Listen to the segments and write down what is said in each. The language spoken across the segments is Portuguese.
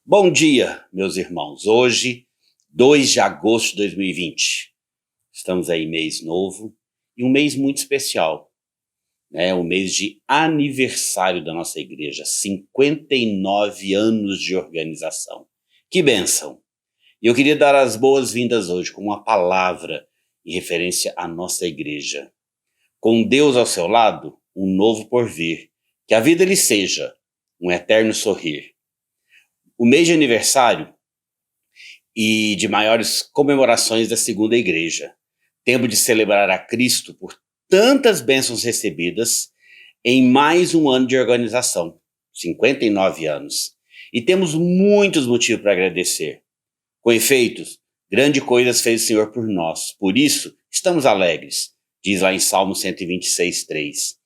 Bom dia, meus irmãos. Hoje, 2 de agosto de 2020. Estamos aí mês novo e um mês muito especial, né? O mês de aniversário da nossa igreja, 59 anos de organização. Que bênção! E eu queria dar as boas-vindas hoje com uma palavra em referência à nossa igreja. Com Deus ao seu lado, um novo porvir. Que a vida lhe seja um eterno sorrir. O mês de aniversário e de maiores comemorações da segunda igreja. Tempo de celebrar a Cristo por tantas bênçãos recebidas em mais um ano de organização, 59 anos. E temos muitos motivos para agradecer. Com efeitos, grandes coisas fez o Senhor por nós. Por isso, estamos alegres, diz lá em Salmo 126, 3.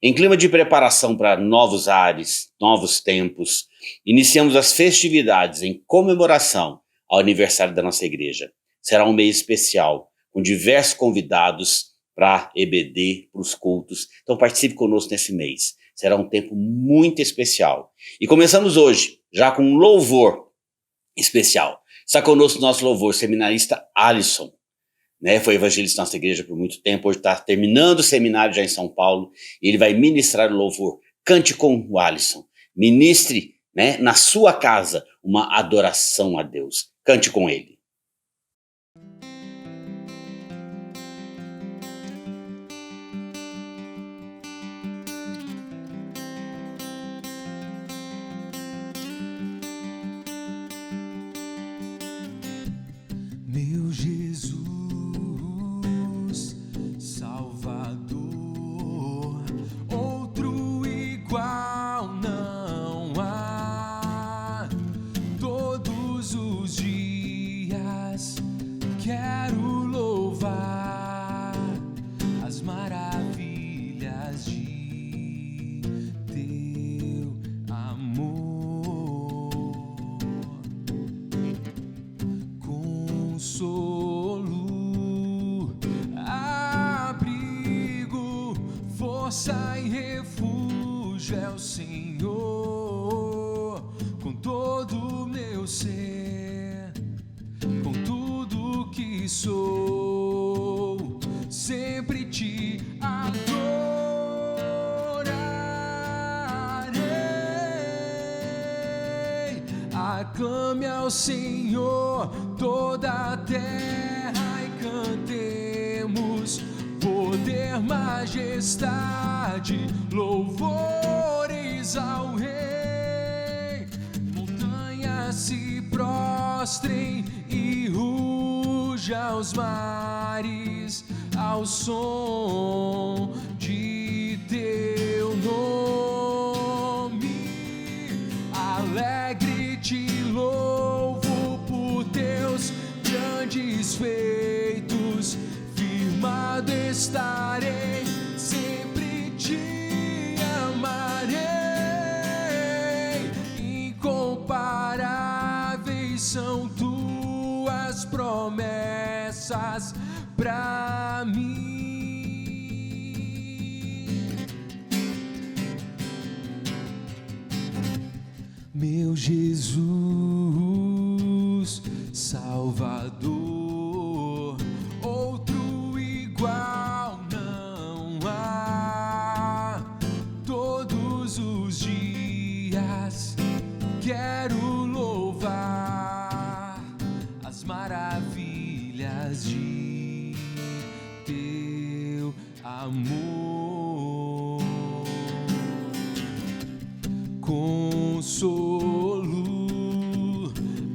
Em clima de preparação para novos ares, novos tempos, iniciamos as festividades em comemoração ao aniversário da nossa igreja. Será um mês especial, com diversos convidados para EBD, para os cultos. Então participe conosco nesse mês. Será um tempo muito especial. E começamos hoje, já com um louvor especial. Está conosco o nosso louvor, seminarista Alisson. Foi evangelista da nossa igreja por muito tempo, hoje está terminando o seminário já em São Paulo, e ele vai ministrar o louvor. Cante com o Alisson, ministre na sua casa uma adoração a Deus. Cante com ele. Meu Jesus, Salvador, outro igual não há. Todos os dias quero louvar as maravilhas de teu amor. Consolo, abrigo, força e refúgio é o Senhor. Com todo o meu ser, com tudo que sou, sempre te adorarei. Aclame ao Senhor toda a terra e cantemos poder, majestade, louvores ao Rei. Montanhas se prostrem e ruja os mares ao som de teu nome. Alegre te louvo por teus grandes feitos, firmado estarei, sempre te amarei. Incomparáveis são tuas promessas pra mim. Meu Jesus, Salvador, outro igual não há. Todos os dias quero louvar as maravilhas de teu amor. Consolo,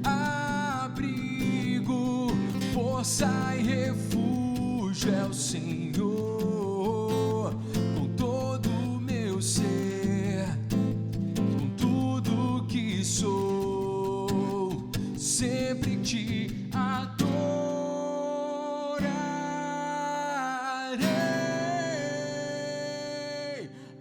abrigo, força e refúgio é o Senhor. Com todo o meu ser, com tudo que sou, sempre te adorarei.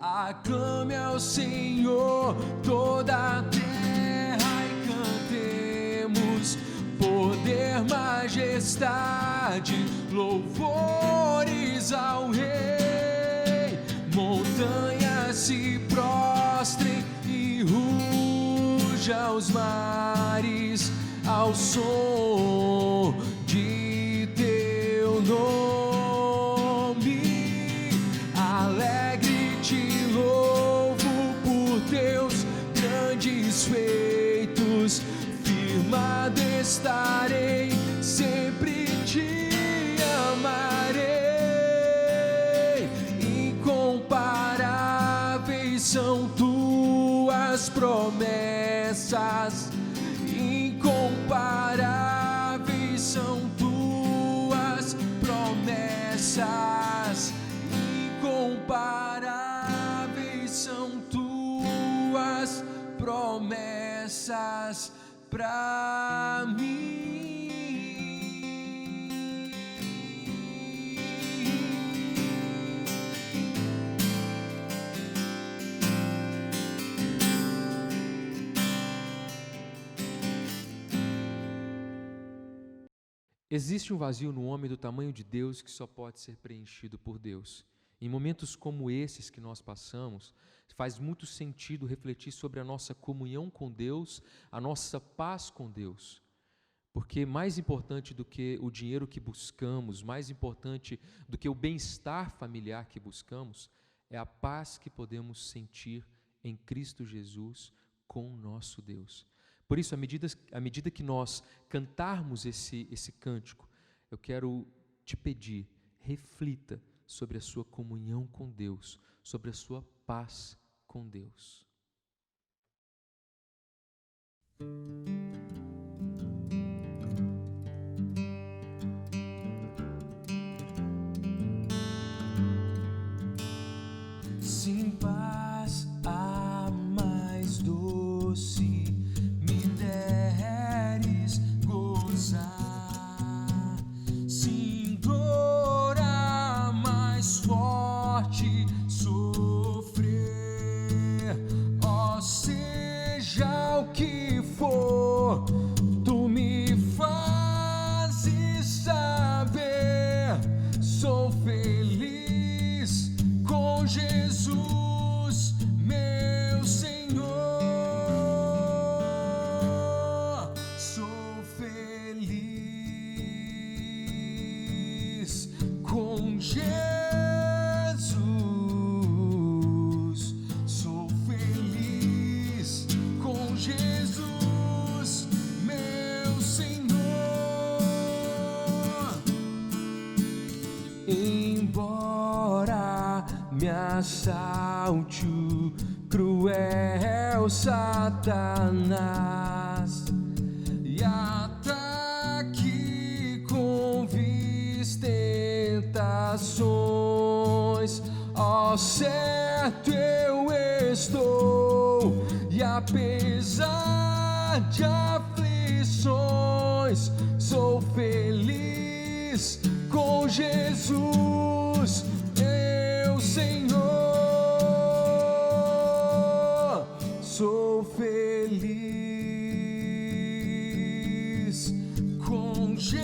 Aclame ao Senhor toda a terra e cantemos poder, majestade, louvores ao Rei. Montanhas se prostrem e rugem ruja os mares ao som de teu nome. Alegre te louvo por teus grandes feitos, firmado estarei, sempre te amarei. Incomparáveis são tuas promessas, incomparáveis são tuas promessas, incomparáveis são tuas promessas pra mim. Existe um vazio no homem do tamanho de Deus que só pode ser preenchido por Deus. Em momentos como esses que nós passamos, faz muito sentido refletir sobre a nossa comunhão com Deus, a nossa paz com Deus. Porque mais importante do que o dinheiro que buscamos, mais importante do que o bem-estar familiar que buscamos, é a paz que podemos sentir em Cristo Jesus com o nosso Deus. Por isso, à medida que nós cantarmos esse cântico, eu quero te pedir, reflita sobre a sua comunhão com Deus, sobre a sua paz com Deus. Sem paz a mais doce me deres gozar, sem dor a mais forte sofrer, ó seja o que for, tu me fazes saber, sou feliz com Jesus, meu Senhor. Sou feliz com Jesus. Sou feliz com Jesus, meu Senhor. Embora me assalte o cruel Satanás e ataque com vis tentações, ó certo eu estou, e apesar de aflições, sou feliz com Jesus, meu Senhor. Sou feliz com Jesus.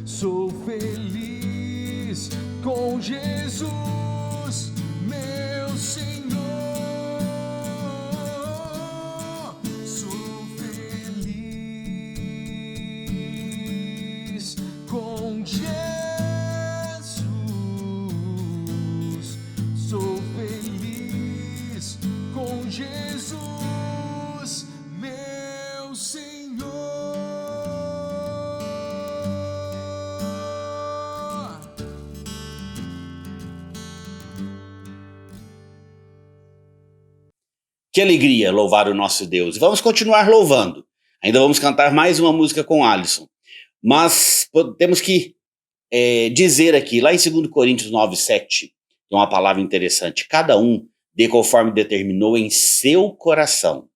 Sou feliz com Jesus, meu Senhor. Sou feliz com Jesus. Sou feliz com Jesus, meu Senhor. Que alegria louvar o nosso Deus. E vamos continuar louvando. Ainda vamos cantar mais uma música com Alisson. Mas temos que dizer aqui, lá em 2 Coríntios 9:7, tem uma palavra interessante. Cada um dê conforme determinou em seu coração,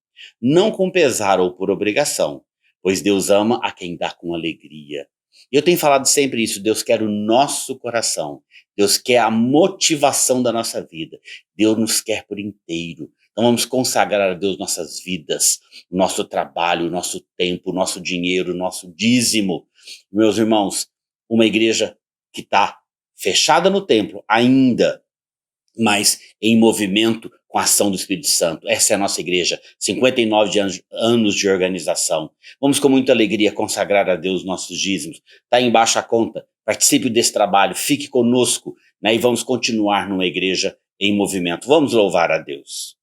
não com pesar ou por obrigação, pois Deus ama a quem dá com alegria. E eu tenho falado sempre isso, Deus quer o nosso coração, Deus quer a motivação da nossa vida, Deus nos quer por inteiro. Então vamos consagrar a Deus nossas vidas, o nosso trabalho, o nosso tempo, o nosso dinheiro, o nosso dízimo. Meus irmãos, uma igreja que está fechada no templo ainda, mas em movimento com a ação do Espírito Santo. Essa é a nossa igreja, 59 anos de organização. Vamos com muita alegria consagrar a Deus nossos dízimos. Está aí embaixo a conta, participe desse trabalho, fique conosco, né, e vamos continuar numa igreja em movimento. Vamos louvar a Deus.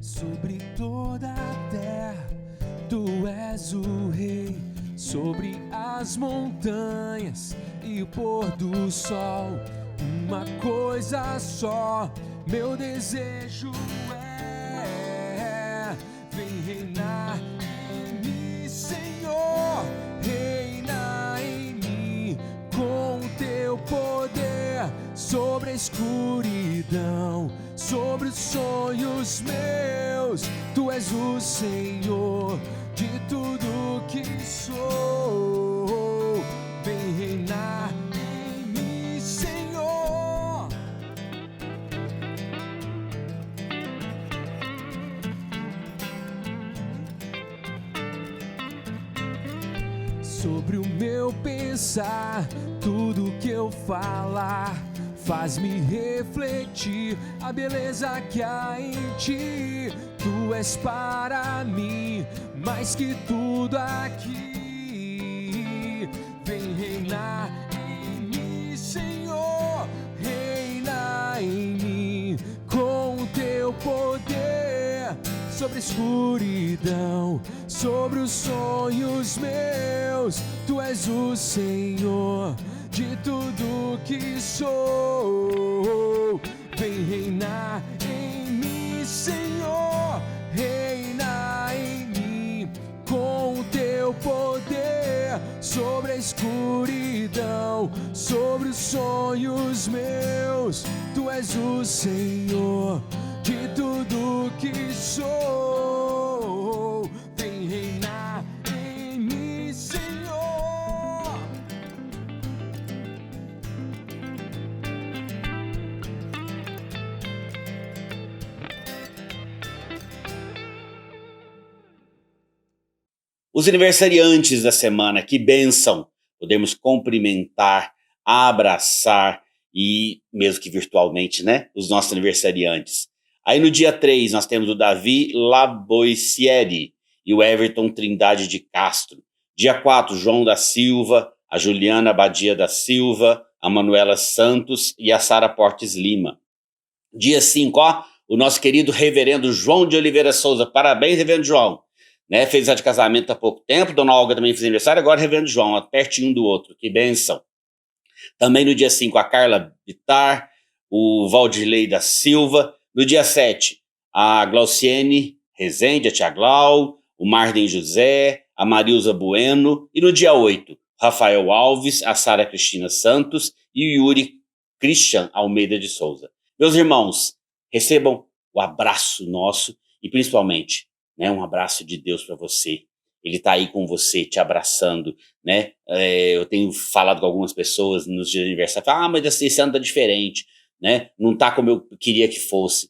Sobre toda a terra, tu és o rei. Sobre as montanhas e o pôr do sol, uma coisa só, meu desejo é: vem reinar em mim, Senhor, reina em mim com teu poder sobre a escuridão, sobre os sonhos meus. Tu és o Senhor de tudo que sou. Vem reinar em mim, Senhor. Sobre o meu pensar, tudo que eu falar, faz-me refletir a beleza que há em ti. Tu és para mim mais que tudo aqui. Vem reinar em mim, Senhor, reina em mim com o teu poder sobre a escuridão, sobre os sonhos meus. Tu és o Senhor de tudo que sou. Vem reinar em mim, Senhor, reina em mim com o teu poder sobre a escuridão, sobre os sonhos meus. Tu és o Senhor de tudo que sou. Vem reinar em mim, Senhor. Os aniversariantes da semana, que bênção! Podemos cumprimentar, abraçar e, mesmo que virtualmente, né, os nossos aniversariantes. Aí no dia 3 nós temos o Davi Laboicieri e o Everton Trindade de Castro. Dia 4, João da Silva, a Juliana Badia da Silva, a Manuela Santos e a Sara Portes Lima. Dia 5, o nosso querido reverendo João de Oliveira Souza. Parabéns, reverendo João. Né, fez a de casamento há pouco tempo, Dona Olga também fez aniversário, agora reverendo João, pertinho um do outro, que bênção. Também no dia 5, a Carla Bittar, o Valdirley da Silva. No dia 7, a Glauciene Rezende, a Tia Glau, o Marden José, a Marilza Bueno. E no dia 8, Rafael Alves, a Sara Cristina Santos e o Yuri Christian Almeida de Souza. Meus irmãos, recebam o abraço nosso e principalmente, né, um abraço de Deus para você. Ele está aí com você, te abraçando, né? Eu tenho falado com algumas pessoas nos dias de aniversário, mas esse ano está diferente, né? Não está como eu queria que fosse.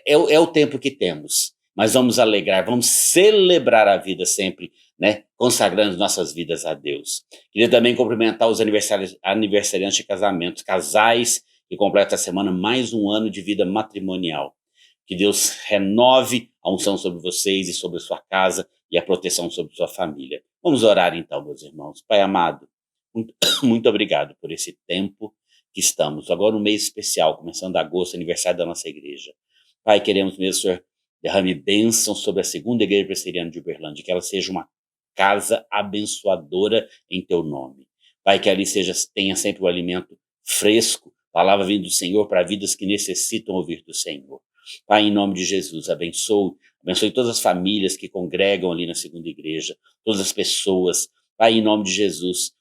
É o tempo que temos, mas vamos alegrar, vamos celebrar a vida sempre, né? Consagrando nossas vidas a Deus. Queria também cumprimentar os aniversariantes de casamentos, casais que completam essa semana mais um ano de vida matrimonial. Que Deus renove a unção sobre vocês e sobre a sua casa e a proteção sobre sua família. Vamos orar então, meus irmãos. Pai amado, muito obrigado por esse tempo que estamos. Agora um mês especial, começando agosto, aniversário da nossa igreja. Pai, queremos mesmo, Senhor, derrame bênção sobre a segunda igreja presbiteriana de Uberlândia, que ela seja uma casa abençoadora em teu nome. Pai, que ali tenha sempre o alimento fresco, palavra vindo do Senhor para vidas que necessitam ouvir do Senhor. Pai, em nome de Jesus, abençoe todas as famílias que congregam ali na segunda igreja, todas as pessoas. Pai, em nome de Jesus,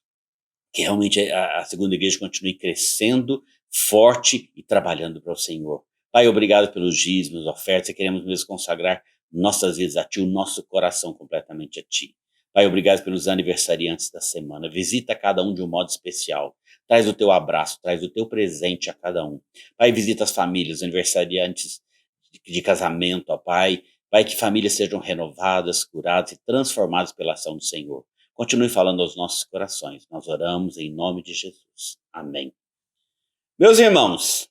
que realmente a segunda igreja continue crescendo, forte e trabalhando para o Senhor. Pai, obrigado pelos dízimos, ofertas, e queremos mesmo consagrar nossas vidas a Ti, o nosso coração completamente a Ti. Pai, obrigado pelos aniversariantes da semana. Visita cada um de um modo especial. Traz o Teu abraço, traz o Teu presente a cada um. Pai, visita as famílias, os aniversariantes de casamento, ó Pai. Vai que famílias sejam renovadas, curadas e transformadas pela ação do Senhor. Continue falando aos nossos corações. Nós oramos em nome de Jesus. Amém. Meus irmãos,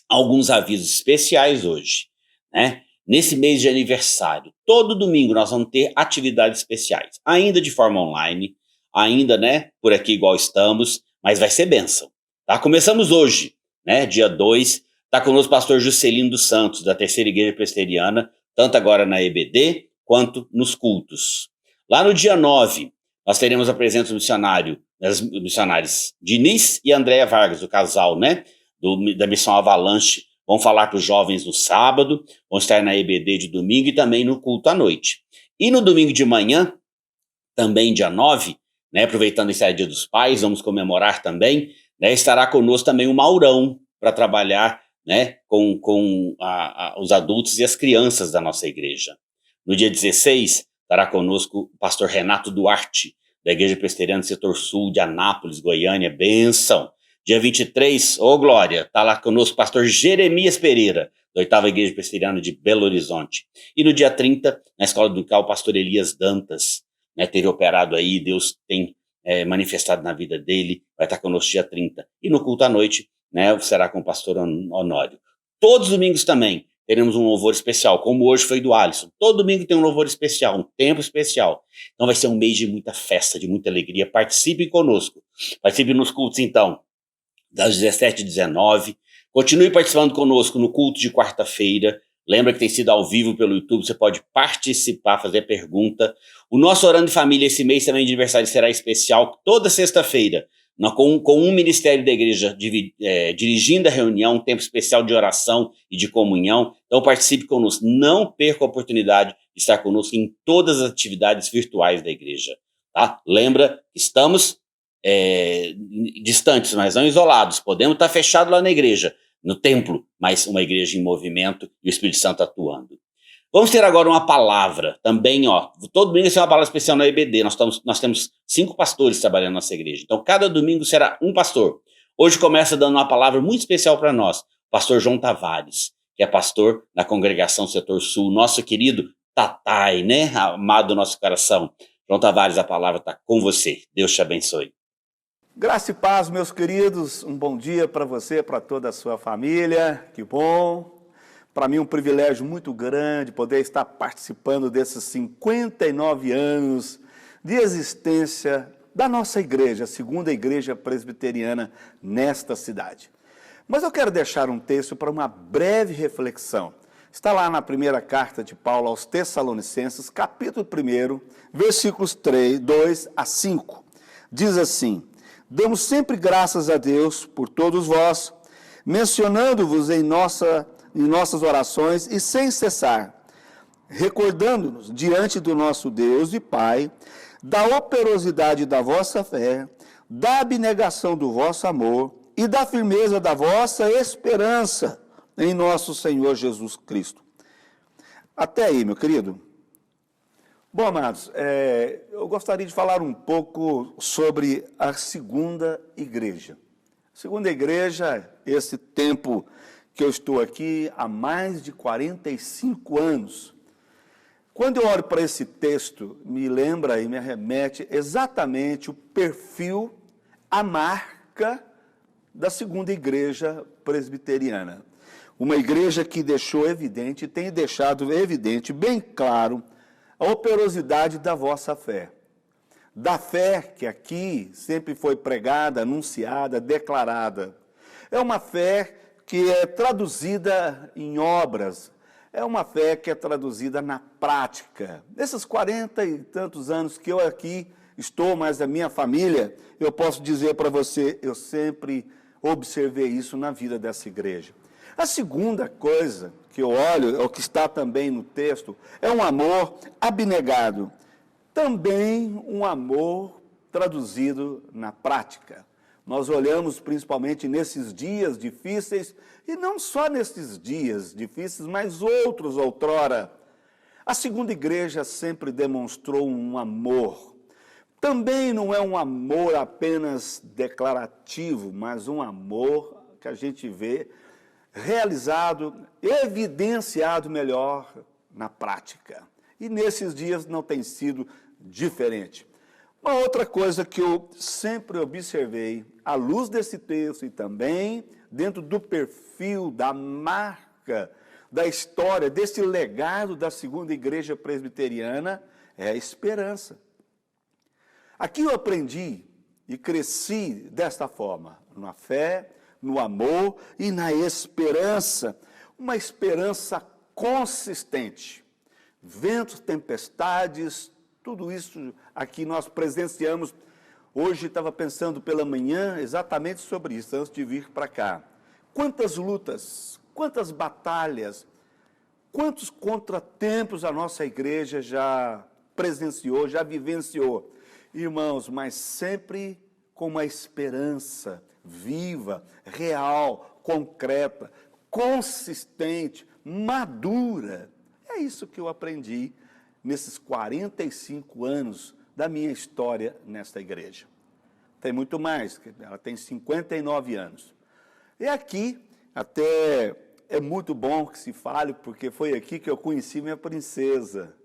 alguns avisos especiais hoje, né? Nesse mês de aniversário, todo domingo nós vamos ter atividades especiais, ainda de forma online, ainda, né, por aqui igual estamos, mas vai ser bênção, tá? Começamos hoje, né, dia 2, tá conosco o pastor Juscelino dos Santos, da Terceira Igreja Presbiteriana, tanto agora na EBD, quanto nos cultos. Lá no dia 9, nós teremos a presença do missionário, das missionárias Diniz e Andréia Vargas, o casal, né, da Missão Avalanche. Vão falar para os jovens no sábado, vão estar na EBD de domingo e também no culto à noite. E no domingo de manhã, também dia 9, né, aproveitando esse Dia dos Pais, vamos comemorar também, né, estará conosco também o Maurão, para trabalhar, né, com os adultos e as crianças da nossa igreja. No dia 16, estará conosco o pastor Renato Duarte, da Igreja Presbiteriana do Setor Sul de Anápolis, Goiânia, bênção. Dia 23, glória, está lá conosco o pastor Jeremias Pereira, da 8ª Igreja Presbiteriana de Belo Horizonte. E no dia 30, na Escola Dominical, o pastor Elias Dantas, né, teve operado aí, Deus tem manifestado na vida dele, vai estar conosco dia 30. E no culto à noite, né, será com o pastor Honório. Todos os domingos também teremos um louvor especial, como hoje foi do Alisson. Todo domingo tem um louvor especial, um tempo especial. Então vai ser um mês de muita festa, de muita alegria. Participe conosco. Participe nos cultos, então, das 17 às 19. Continue participando conosco no culto de quarta-feira. Lembra que tem sido ao vivo pelo YouTube, você pode participar, fazer pergunta. O nosso Orando em Família esse mês também de aniversário será especial, toda sexta-feira, com um ministério da igreja dirigindo a reunião, um tempo especial de oração e de comunhão. Então participe conosco, não perca a oportunidade de estar conosco em todas as atividades virtuais da igreja. Tá? Lembra, estamos distantes, mas não isolados. Podemos estar fechados lá na igreja, no templo, mas uma igreja em movimento e o Espírito Santo atuando. Vamos ter agora uma palavra também, todo domingo será uma palavra especial na EBD. Nós temos 5 pastores trabalhando na nossa igreja. Então, cada domingo será um pastor. Hoje começa dando uma palavra muito especial para nós, o pastor João Tavares, que é pastor na congregação Setor Sul, nosso querido Tatai, né? Amado do nosso coração. João Tavares, a palavra está com você. Deus te abençoe. Graça e paz, meus queridos, um bom dia para você, para toda a sua família, que bom. Para mim um privilégio muito grande poder estar participando desses 59 anos de existência da nossa igreja, a segunda igreja presbiteriana nesta cidade. Mas eu quero deixar um texto para uma breve reflexão. Está lá na primeira carta de Paulo aos Tessalonicenses, capítulo 1, versículos 2 a 5. Diz assim: damos sempre graças a Deus por todos vós, mencionando-vos em nossas orações e sem cessar, recordando-nos diante do nosso Deus e Pai, da operosidade da vossa fé, da abnegação do vosso amor e da firmeza da vossa esperança em nosso Senhor Jesus Cristo. Até aí, meu querido. Bom, amados, eu gostaria de falar um pouco sobre a segunda igreja. A segunda igreja, esse tempo que eu estou aqui há mais de 45 anos. Quando eu olho para esse texto, me lembra e me remete exatamente o perfil, a marca da segunda igreja presbiteriana. Uma igreja que deixou evidente, tem deixado evidente, bem claro, a operosidade da vossa fé. Da fé que aqui sempre foi pregada, anunciada, declarada. É uma fé que é traduzida em obras, é uma fé que é traduzida na prática. Nesses 40 e tantos anos que eu aqui estou, mas a minha família, eu posso dizer para você, eu sempre observei isso na vida dessa igreja. A segunda coisa que eu olho, é o que está também no texto, é um amor abnegado. Também um amor traduzido na prática. Nós olhamos principalmente nesses dias difíceis, e não só nesses dias difíceis, mas outros outrora. A segunda igreja sempre demonstrou um amor. Também não é um amor apenas declarativo, mas um amor que a gente vê realizado, evidenciado melhor na prática. E nesses dias não tem sido diferente. Uma outra coisa que eu sempre observei, à luz desse texto e também dentro do perfil, da marca, da história, desse legado da segunda igreja presbiteriana, é a esperança. Aqui eu aprendi e cresci desta forma, na fé, no amor e na esperança. Uma esperança consistente. Ventos, tempestades, tudo isso aqui nós presenciamos. Hoje estava pensando pela manhã exatamente sobre isso, antes de vir para cá. Quantas lutas, quantas batalhas, quantos contratempos a nossa igreja já presenciou, já vivenciou. Irmãos, mas sempre com uma esperança viva, real, concreta, consistente, madura. É isso que eu aprendi nesses 45 anos da minha história nesta igreja. Tem muito mais, ela tem 59 anos. E aqui, até é muito bom que se fale, porque foi aqui que eu conheci minha princesa.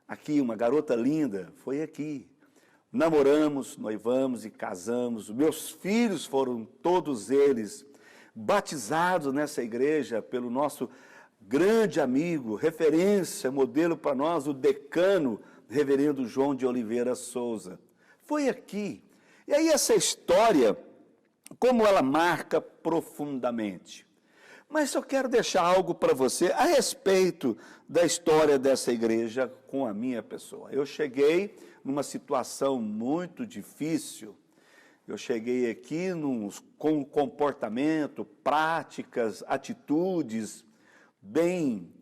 Aqui, uma garota linda, foi aqui. Namoramos, noivamos e casamos. Meus filhos foram todos eles batizados nessa igreja pelo nosso grande amigo, referência, modelo para nós, o decano, reverendo João de Oliveira Souza. Foi aqui. E aí essa história, como ela marca profundamente. Mas eu quero deixar algo para você a respeito da história dessa igreja com a minha pessoa. Eu cheguei numa situação muito difícil. Eu cheguei aqui com um comportamento, práticas, atitudes bem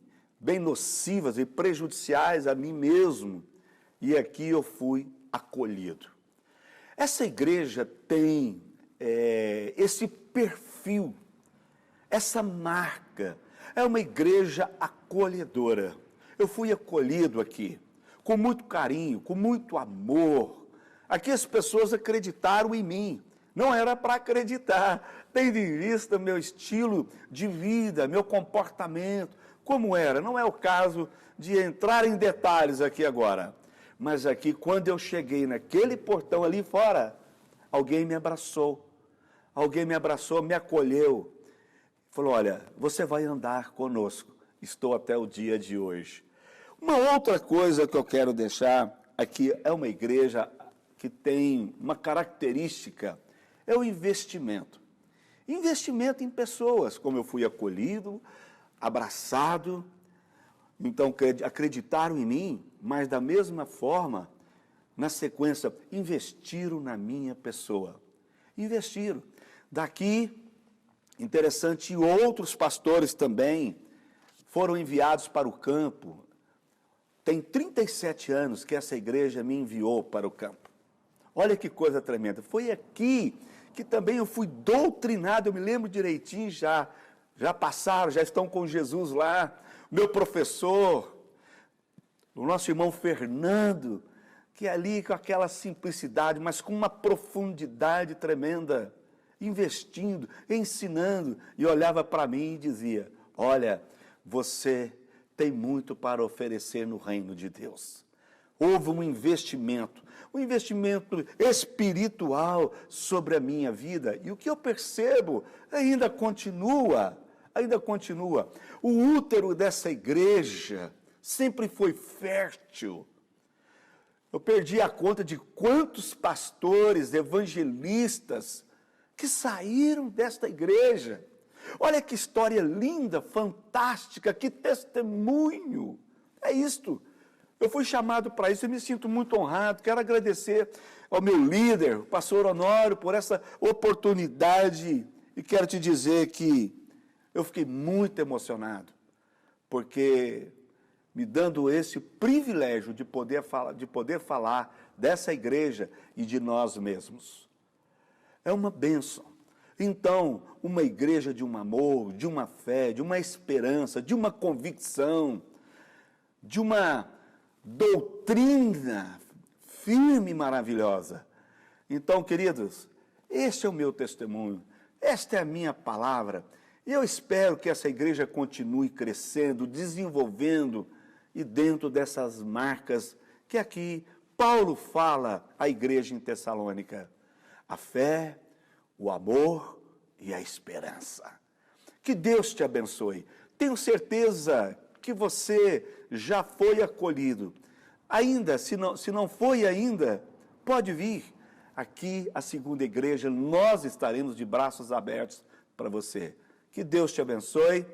nocivas e prejudiciais a mim mesmo. E aqui eu fui acolhido. Essa igreja tem esse perfil, essa marca. É uma igreja acolhedora. Eu fui acolhido aqui, com muito carinho, com muito amor. Aqui as pessoas acreditaram em mim. Não era para acreditar, tendo em vista meu estilo de vida, meu comportamento, como era. Não é o caso de entrar em detalhes aqui agora. Mas aqui, quando eu cheguei naquele portão ali fora, alguém me abraçou. Alguém me abraçou, me acolheu. Falou, olha, você vai andar conosco. Estou até o dia de hoje. Uma outra coisa que eu quero deixar aqui é uma igreja que tem uma característica, é o investimento. Investimento em pessoas, como eu fui acolhido, abraçado, então acreditaram em mim, mas da mesma forma, na sequência, investiram na minha pessoa. Investiram. Daqui, interessante, outros pastores também foram enviados para o campo. Tem 37 anos que essa igreja me enviou para o campo. Olha que coisa tremenda. Foi aqui que também eu fui doutrinado, eu me lembro direitinho, já passaram, já estão com Jesus lá. Meu professor, o nosso irmão Fernando, que ali com aquela simplicidade, mas com uma profundidade tremenda, investindo, ensinando, e olhava para mim e dizia, olha, você tem muito para oferecer no reino de Deus. Houve um investimento espiritual sobre a minha vida. E o que eu percebo ainda continua. O útero dessa igreja sempre foi fértil. Eu perdi a conta de quantos pastores, evangelistas, que saíram desta igreja. Olha que história linda, fantástica, que testemunho. É isto. Eu fui chamado para isso e me sinto muito honrado. Quero agradecer ao meu líder, o pastor Honório, por essa oportunidade. E quero te dizer que eu fiquei muito emocionado, porque me dando esse privilégio de poder falar dessa igreja e de nós mesmos. É uma bênção. Então, uma igreja de um amor, de uma fé, de uma esperança, de uma convicção, de uma doutrina firme e maravilhosa. Então, queridos, este é o meu testemunho, esta é a minha palavra, e eu espero que essa igreja continue crescendo, desenvolvendo e dentro dessas marcas que aqui Paulo fala à igreja em Tessalônica: a fé, o amor e a esperança. Que Deus te abençoe. Tenho certeza que você já foi acolhido. Ainda, se não foi ainda, pode vir aqui à segunda igreja, nós estaremos de braços abertos para você. Que Deus te abençoe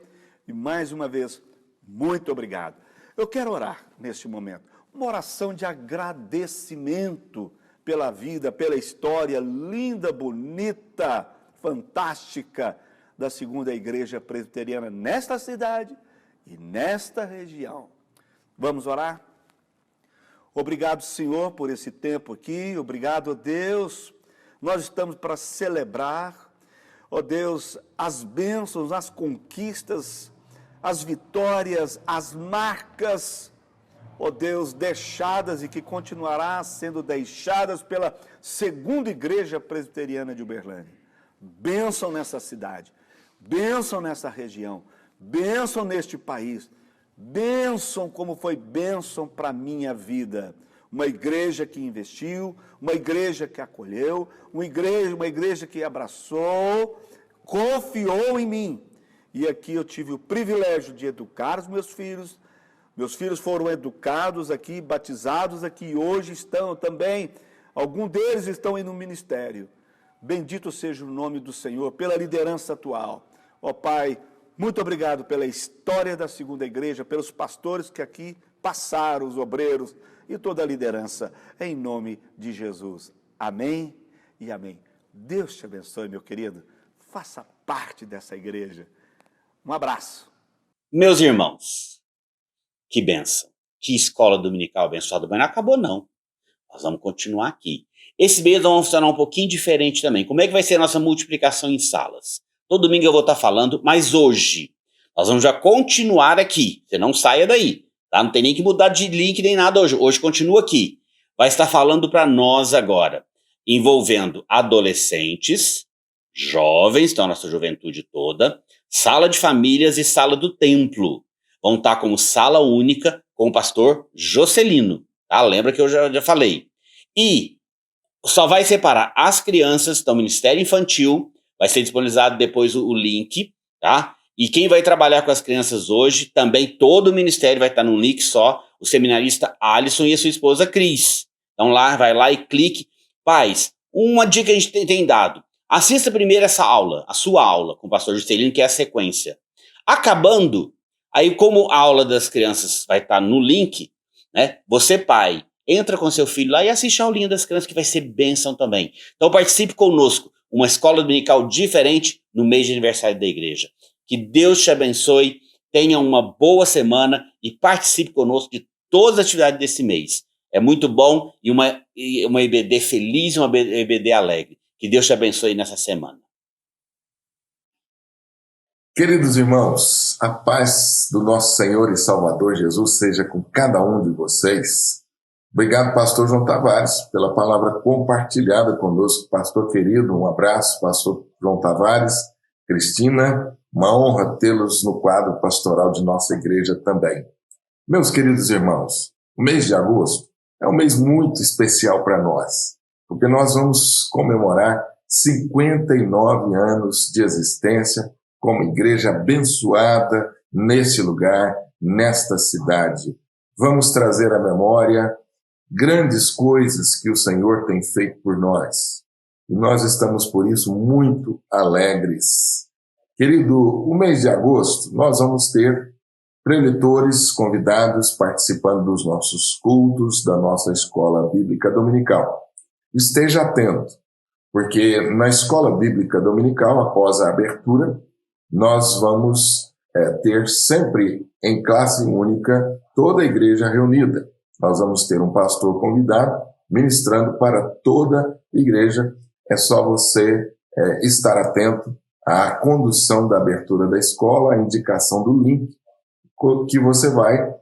e mais uma vez, muito obrigado. Eu quero orar neste momento, uma oração de agradecimento pela vida, pela história linda, bonita, fantástica da segunda igreja presbiteriana nesta cidade e nesta região. Vamos orar? Obrigado, Senhor, por esse tempo aqui. Obrigado, Deus. Nós estamos para celebrar, ó Deus, as bênçãos, as conquistas, as vitórias, as marcas, ó Deus, deixadas e que continuará sendo deixadas pela segunda igreja presbiteriana de Uberlândia. Bênção nessa cidade, bênção nessa região, bênção neste país. Bênção como foi bênção para a minha vida. Uma igreja que investiu, uma igreja que acolheu, uma igreja que abraçou, confiou em mim. E aqui eu tive o privilégio de educar os meus filhos. Meus filhos foram educados aqui, batizados aqui, e hoje estão também, alguns deles estão aí no ministério. Bendito seja o nome do Senhor, pela liderança atual. Ó Pai, muito obrigado pela história da segunda igreja, pelos pastores que aqui passaram, os obreiros e toda a liderança, em nome de Jesus. Amém e amém. Deus te abençoe, meu querido. Faça parte dessa igreja. Um abraço. Meus irmãos, que bênção, que escola dominical abençoada, mas não acabou não. Nós vamos continuar aqui. Esse mês nós vamos funcionar um pouquinho diferente também. Como é que vai ser a nossa multiplicação em salas? Todo domingo eu vou estar falando, mas hoje nós vamos já continuar aqui. Você não saia daí, tá? Não tem nem que mudar de link nem nada hoje. Hoje continua aqui. Vai estar falando para nós agora, envolvendo adolescentes, jovens, então a nossa juventude toda, sala de famílias e sala do templo. Vão estar como sala única com o pastor Jocelino, tá? Lembra que eu já falei. E só vai separar as crianças, então Ministério Infantil. Vai ser disponibilizado depois o link, tá? E quem vai trabalhar com as crianças hoje, também todo o ministério vai estar num link só, o seminarista Alisson e a sua esposa Cris. Então vai lá e clique. Pais, uma dica que a gente tem dado. Assista primeiro essa aula, a sua aula com o pastor Juscelino, que é a sequência. Acabando, aí como a aula das crianças vai estar no link, né? Você, pai, entra com seu filho lá e assiste a aulinha das crianças, que vai ser bênção também. Então participe conosco. Uma escola dominical diferente no mês de aniversário da igreja. Que Deus te abençoe, tenha uma boa semana e participe conosco de todas as atividades desse mês. É muito bom e uma EBD feliz, uma EBD alegre. Que Deus te abençoe nessa semana. Queridos irmãos, a paz do nosso Senhor e Salvador Jesus seja com cada um de vocês. Obrigado, pastor João Tavares, pela palavra compartilhada conosco. Pastor querido, um abraço, pastor João Tavares, Cristina, uma honra tê-los no quadro pastoral de nossa igreja também. Meus queridos irmãos, o mês de agosto é um mês muito especial para nós, porque nós vamos comemorar 59 anos de existência como igreja abençoada nesse lugar, nesta cidade. Vamos trazer à memória grandes coisas que o Senhor tem feito por nós. E nós estamos, por isso, muito alegres. Querido, o mês de agosto, nós vamos ter preletores convidados participando dos nossos cultos, da nossa escola bíblica dominical. Esteja atento, porque na escola bíblica dominical, após a abertura, nós vamos ter sempre em classe única toda a igreja reunida. Nós vamos ter um pastor convidado ministrando para toda a igreja. É só você estar atento à condução da abertura da escola, a indicação do link que você vai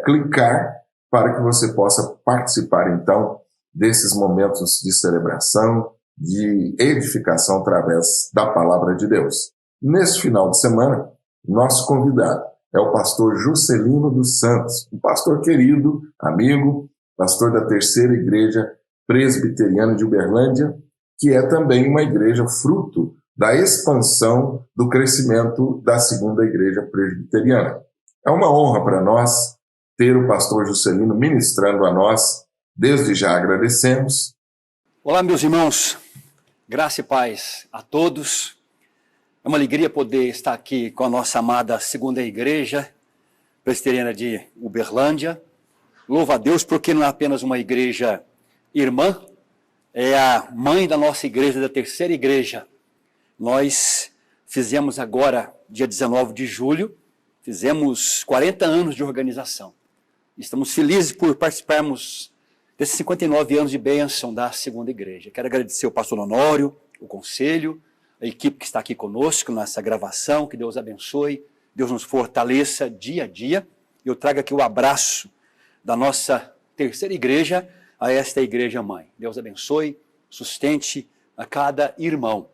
clicar para que você possa participar, então, desses momentos de celebração, de edificação através da palavra de Deus. Nesse final de semana, nosso convidado é o pastor Juscelino dos Santos, um pastor querido, amigo, pastor da Terceira Igreja Presbiteriana de Uberlândia, que é também uma igreja fruto da expansão do crescimento da Segunda Igreja Presbiteriana. É uma honra para nós ter o pastor Juscelino ministrando a nós. Desde já agradecemos. Olá, meus irmãos, graça e paz a todos. É uma alegria poder estar aqui com a nossa amada Segunda Igreja Presbiteriana de Uberlândia. Louva a Deus porque não é apenas uma igreja irmã, é a mãe da nossa igreja, da Terceira Igreja. Nós fizemos agora, dia 19 de julho, fizemos 40 anos de organização. Estamos felizes por participarmos desses 59 anos de bênção da Segunda Igreja. Quero agradecer ao pastor Honório, o conselho, a equipe que está aqui conosco nessa gravação. Que Deus abençoe, Deus nos fortaleça dia a dia. Eu trago aqui o abraço da nossa Terceira Igreja a esta Igreja Mãe. Deus abençoe, sustente a cada irmão.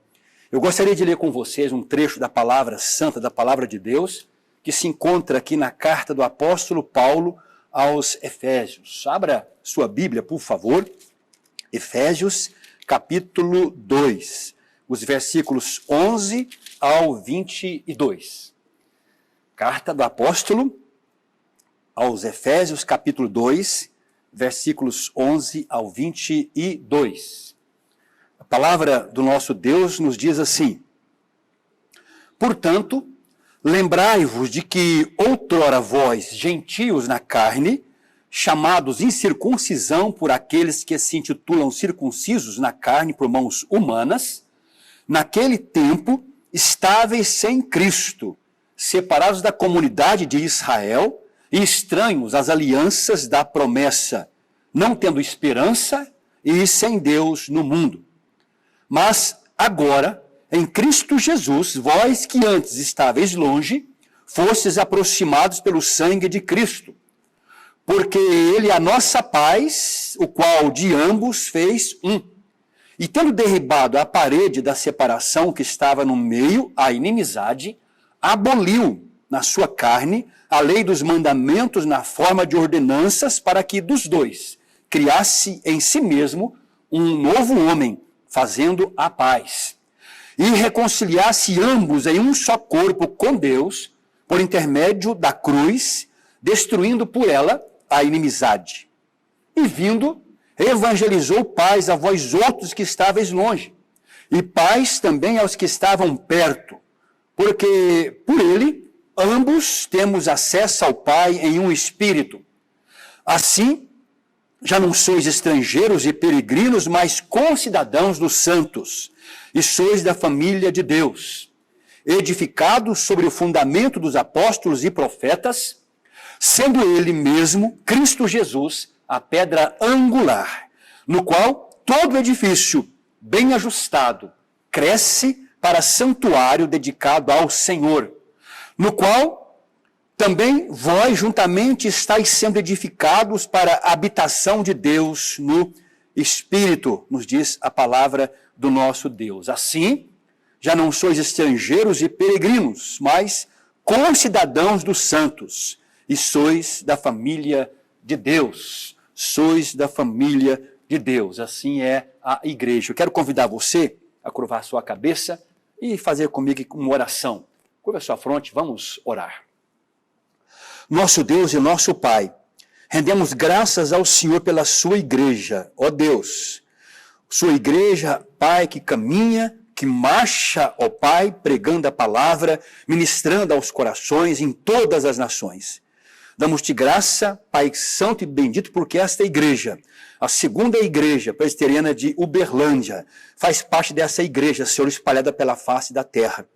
Eu gostaria de ler com vocês um trecho da palavra santa, da palavra de Deus, que se encontra aqui na carta do apóstolo Paulo aos Efésios. Abra sua Bíblia, por favor. Efésios, capítulo 2, os versículos 11 ao 22. Carta do apóstolo aos Efésios, capítulo 2, versículos 11 ao 22. A palavra do nosso Deus nos diz assim: portanto, lembrai-vos de que outrora vós, gentios na carne, chamados incircuncisão por aqueles que se intitulam circuncisos na carne por mãos humanas, naquele tempo estáveis sem Cristo, separados da comunidade de Israel e estranhos às alianças da promessa, não tendo esperança e sem Deus no mundo. Mas agora, em Cristo Jesus, vós que antes estáveis longe, fostes aproximados pelo sangue de Cristo, porque ele é a nossa paz, o qual de ambos fez um. E tendo derribado a parede da separação que estava no meio, a inimizade, aboliu na sua carne a lei dos mandamentos na forma de ordenanças, para que dos dois criasse em si mesmo um novo homem, fazendo a paz, e reconciliasse ambos em um só corpo com Deus, por intermédio da cruz, destruindo por ela a inimizade. E vindo, evangelizou paz a vós outros que estáveis longe, e paz também aos que estavam perto, porque por ele ambos temos acesso ao Pai em um Espírito. Assim, já não sois estrangeiros e peregrinos, mas concidadãos dos santos, e sois da família de Deus, edificados sobre o fundamento dos apóstolos e profetas, sendo ele mesmo, Cristo Jesus, a pedra angular, no qual todo edifício bem ajustado cresce para santuário dedicado ao Senhor, no qual também vós juntamente estáis sendo edificados para a habitação de Deus no Espírito, nos diz a palavra do nosso Deus. Assim, já não sois estrangeiros e peregrinos, mas concidadãos dos santos, e sois da família de Deus. Sois da família de Deus. Assim é a igreja. Eu quero convidar você a curvar a sua cabeça e fazer comigo uma oração. Curva a sua fronte, vamos orar. Nosso Deus e nosso Pai, rendemos graças ao Senhor pela sua igreja, ó Deus. Sua igreja, Pai, que caminha, que marcha, ó Pai, pregando a palavra, ministrando aos corações em todas as nações. Damos-te graça, Pai santo e bendito, porque esta igreja, a Segunda Igreja Presbiteriana de Uberlândia, faz parte dessa igreja, Senhor, espalhada pela face da terra.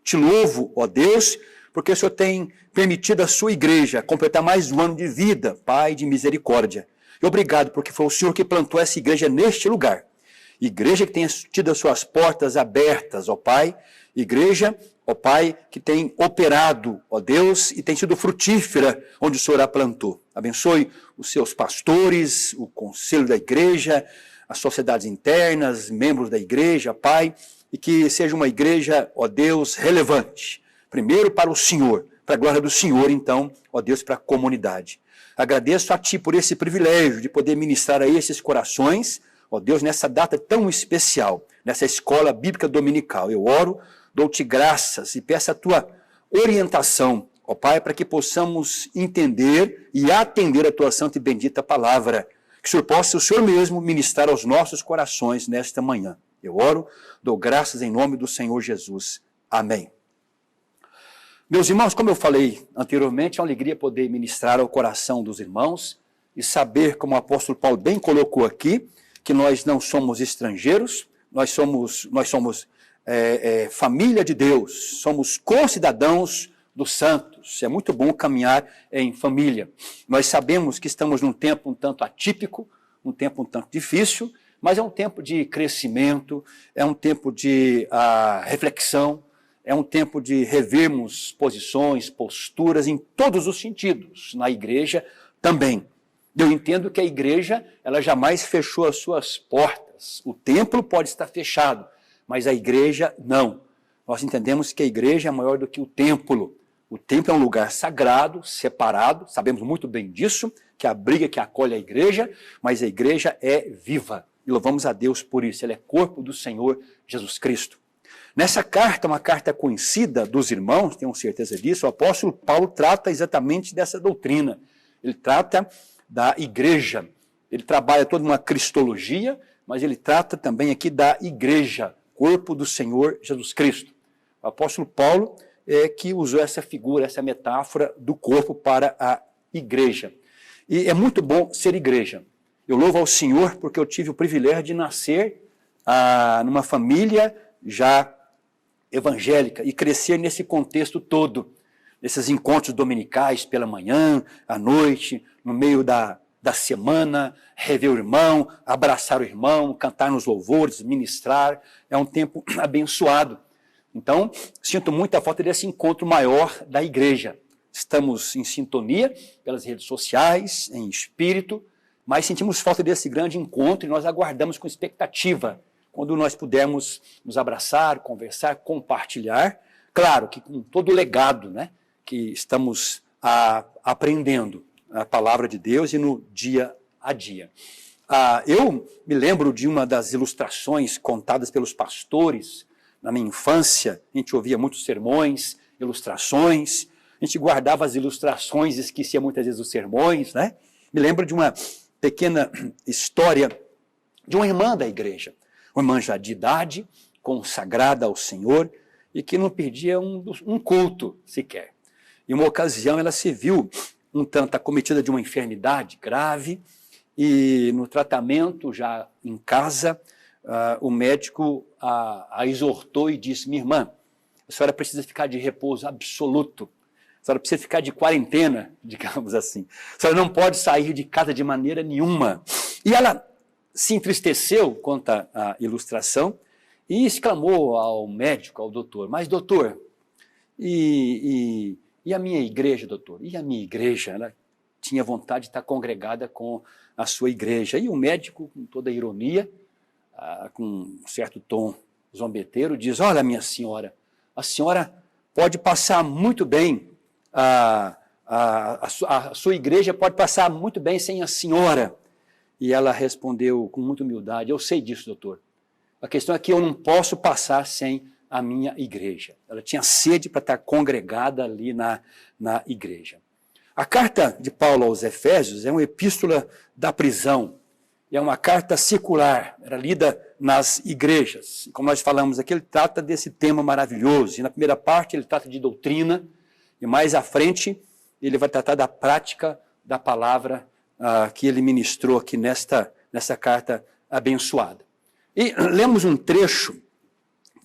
Te louvo, ó Deus, porque o Senhor tem permitido a sua igreja completar mais um ano de vida, Pai de misericórdia. E obrigado, porque foi o Senhor que plantou essa igreja neste lugar. Igreja que tem tido as suas portas abertas, ó Pai. Igreja, ó Pai, que tem operado, ó Deus, e tem sido frutífera onde o Senhor a plantou. Abençoe os seus pastores, o conselho da igreja, as sociedades internas, membros da igreja, Pai, e que seja uma igreja, ó Deus, relevante. Primeiro para o Senhor, para a glória do Senhor, então, ó Deus, para a comunidade. Agradeço a Ti por esse privilégio de poder ministrar a esses corações, ó Deus, nessa data tão especial, nessa escola bíblica dominical. Eu oro, dou-te graças e peço a Tua orientação, ó Pai, para que possamos entender e atender a Tua santa e bendita palavra. Que o Senhor possa, o Senhor mesmo, ministrar aos nossos corações nesta manhã. Eu oro, dou graças em nome do Senhor Jesus. Amém. Meus irmãos, como eu falei anteriormente, é uma alegria poder ministrar ao coração dos irmãos e saber, como o apóstolo Paulo bem colocou aqui, que nós não somos estrangeiros, nós somos família de Deus, somos concidadãos dos santos. É muito bom caminhar em família. Nós sabemos que estamos num tempo um tanto atípico, um tempo um tanto difícil, mas é um tempo de crescimento, é um tempo de reflexão, é um tempo de revermos posições, posturas em todos os sentidos, na igreja também. Eu entendo que a igreja, ela jamais fechou as suas portas. O templo pode estar fechado, mas a igreja não. Nós entendemos que a igreja é maior do que o templo. O templo é um lugar sagrado, separado, sabemos muito bem disso, que abriga, que acolhe a igreja, mas a igreja é viva. E louvamos a Deus por isso, ela é corpo do Senhor Jesus Cristo. Nessa carta, uma carta conhecida dos irmãos, tenho certeza disso, o apóstolo Paulo trata exatamente dessa doutrina. Ele trata da igreja. Ele trabalha toda uma cristologia, mas ele trata também aqui da igreja, corpo do Senhor Jesus Cristo. O apóstolo Paulo é que usou essa figura, essa metáfora do corpo para a igreja. E é muito bom ser igreja. Eu louvo ao Senhor porque eu tive o privilégio de nascer numa família já evangélica e crescer nesse contexto todo, nesses encontros dominicais pela manhã, à noite, no meio da semana, rever o irmão, abraçar o irmão, cantar nos louvores, ministrar. É um tempo abençoado. Então, sinto muita falta desse encontro maior da igreja. Estamos em sintonia pelas redes sociais, em espírito, mas sentimos falta desse grande encontro e nós aguardamos com expectativa quando nós pudermos nos abraçar, conversar, compartilhar. Claro que com todo o legado, né, que estamos aprendendo a palavra de Deus e no dia a dia. Eu me lembro de uma das ilustrações contadas pelos pastores. Na minha infância, a gente ouvia muitos sermões, ilustrações, a gente guardava as ilustrações e esquecia muitas vezes os sermões, né? Me lembro de uma pequena história de uma irmã da igreja, uma irmã já de idade, consagrada ao Senhor, e que não perdia um culto sequer. Em uma ocasião ela se viu um tanto acometida de uma enfermidade grave, e no tratamento, já em casa, o médico a exortou e disse: minha irmã, a senhora precisa ficar de repouso absoluto, a senhora precisa ficar de quarentena, digamos assim, a senhora não pode sair de casa de maneira nenhuma. E ela se entristeceu quanto à ilustração e exclamou ao médico, ao doutor: mas doutor, e a minha igreja, doutor? E a minha igreja? Ela tinha vontade de estar congregada com a sua igreja. E o médico, com toda a ironia, com um certo tom zombeteiro, diz: olha, minha senhora, a senhora pode passar muito bem, a sua igreja pode passar muito bem sem a senhora. E ela respondeu com muita humildade: eu sei disso, doutor. A questão é que eu não posso passar sem a minha igreja. Ela tinha sede para estar congregada ali na igreja. A carta de Paulo aos Efésios é uma epístola da prisão. É uma carta circular, era lida nas igrejas. Como nós falamos aqui, ele trata desse tema maravilhoso. E na primeira parte ele trata de doutrina, e mais à frente ele vai tratar da prática da palavra que ele ministrou aqui nessa carta abençoada. E lemos um trecho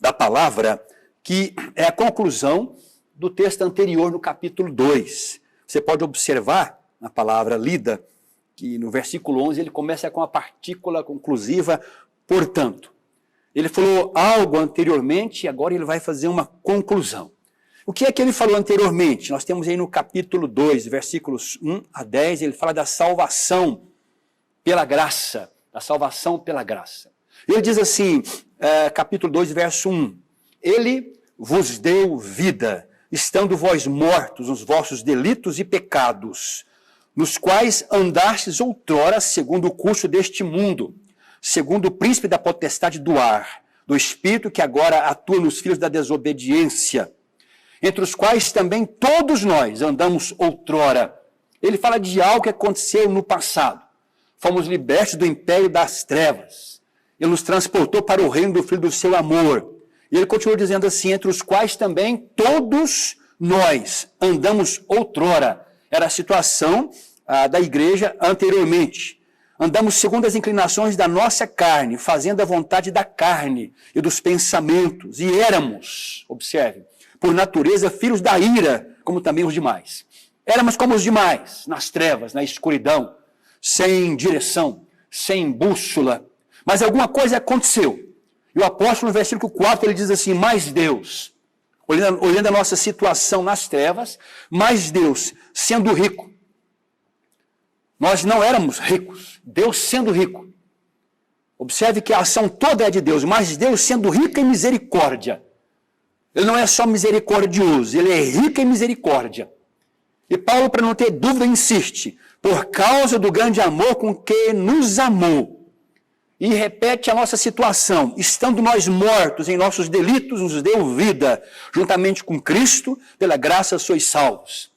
da palavra que é a conclusão do texto anterior, no capítulo 2. Você pode observar na palavra lida que no versículo 11 ele começa com a partícula conclusiva, portanto. Ele falou algo anteriormente e agora ele vai fazer uma conclusão. O que é que ele falou anteriormente? Nós temos aí no capítulo 2, versículos 1 a 10, ele fala da salvação pela graça, da salvação pela graça. Ele diz assim, capítulo 2, verso 1, ele vos deu vida estando vós mortos nos vossos delitos e pecados, nos quais andastes outrora segundo o curso deste mundo, segundo o príncipe da potestade do ar, do espírito que agora atua nos filhos da desobediência, entre os quais também todos nós andamos outrora. Ele fala de algo que aconteceu no passado. Fomos libertos do império das trevas. Ele nos transportou para o reino do Filho do seu amor. E ele continua dizendo assim, entre os quais também todos nós andamos outrora. Era a situação da igreja anteriormente. Andamos segundo as inclinações da nossa carne, fazendo a vontade da carne e dos pensamentos. E éramos, observe, por natureza, filhos da ira, como também os demais. Éramos como os demais, nas trevas, na escuridão, sem direção, sem bússola. Mas alguma coisa aconteceu. E o apóstolo, no versículo 4, ele diz assim, mas Deus, olhando a nossa situação nas trevas, mas Deus, sendo rico, nós não éramos ricos, Deus sendo rico. Observe que a ação toda é de Deus, mas Deus sendo rico em misericórdia. Ele não é só misericordioso, ele é rico em misericórdia. E Paulo, para não ter dúvida, insiste, por causa do grande amor com que nos amou. E repete a nossa situação, estando nós mortos em nossos delitos, nos deu vida, juntamente com Cristo, pela graça sois salvos.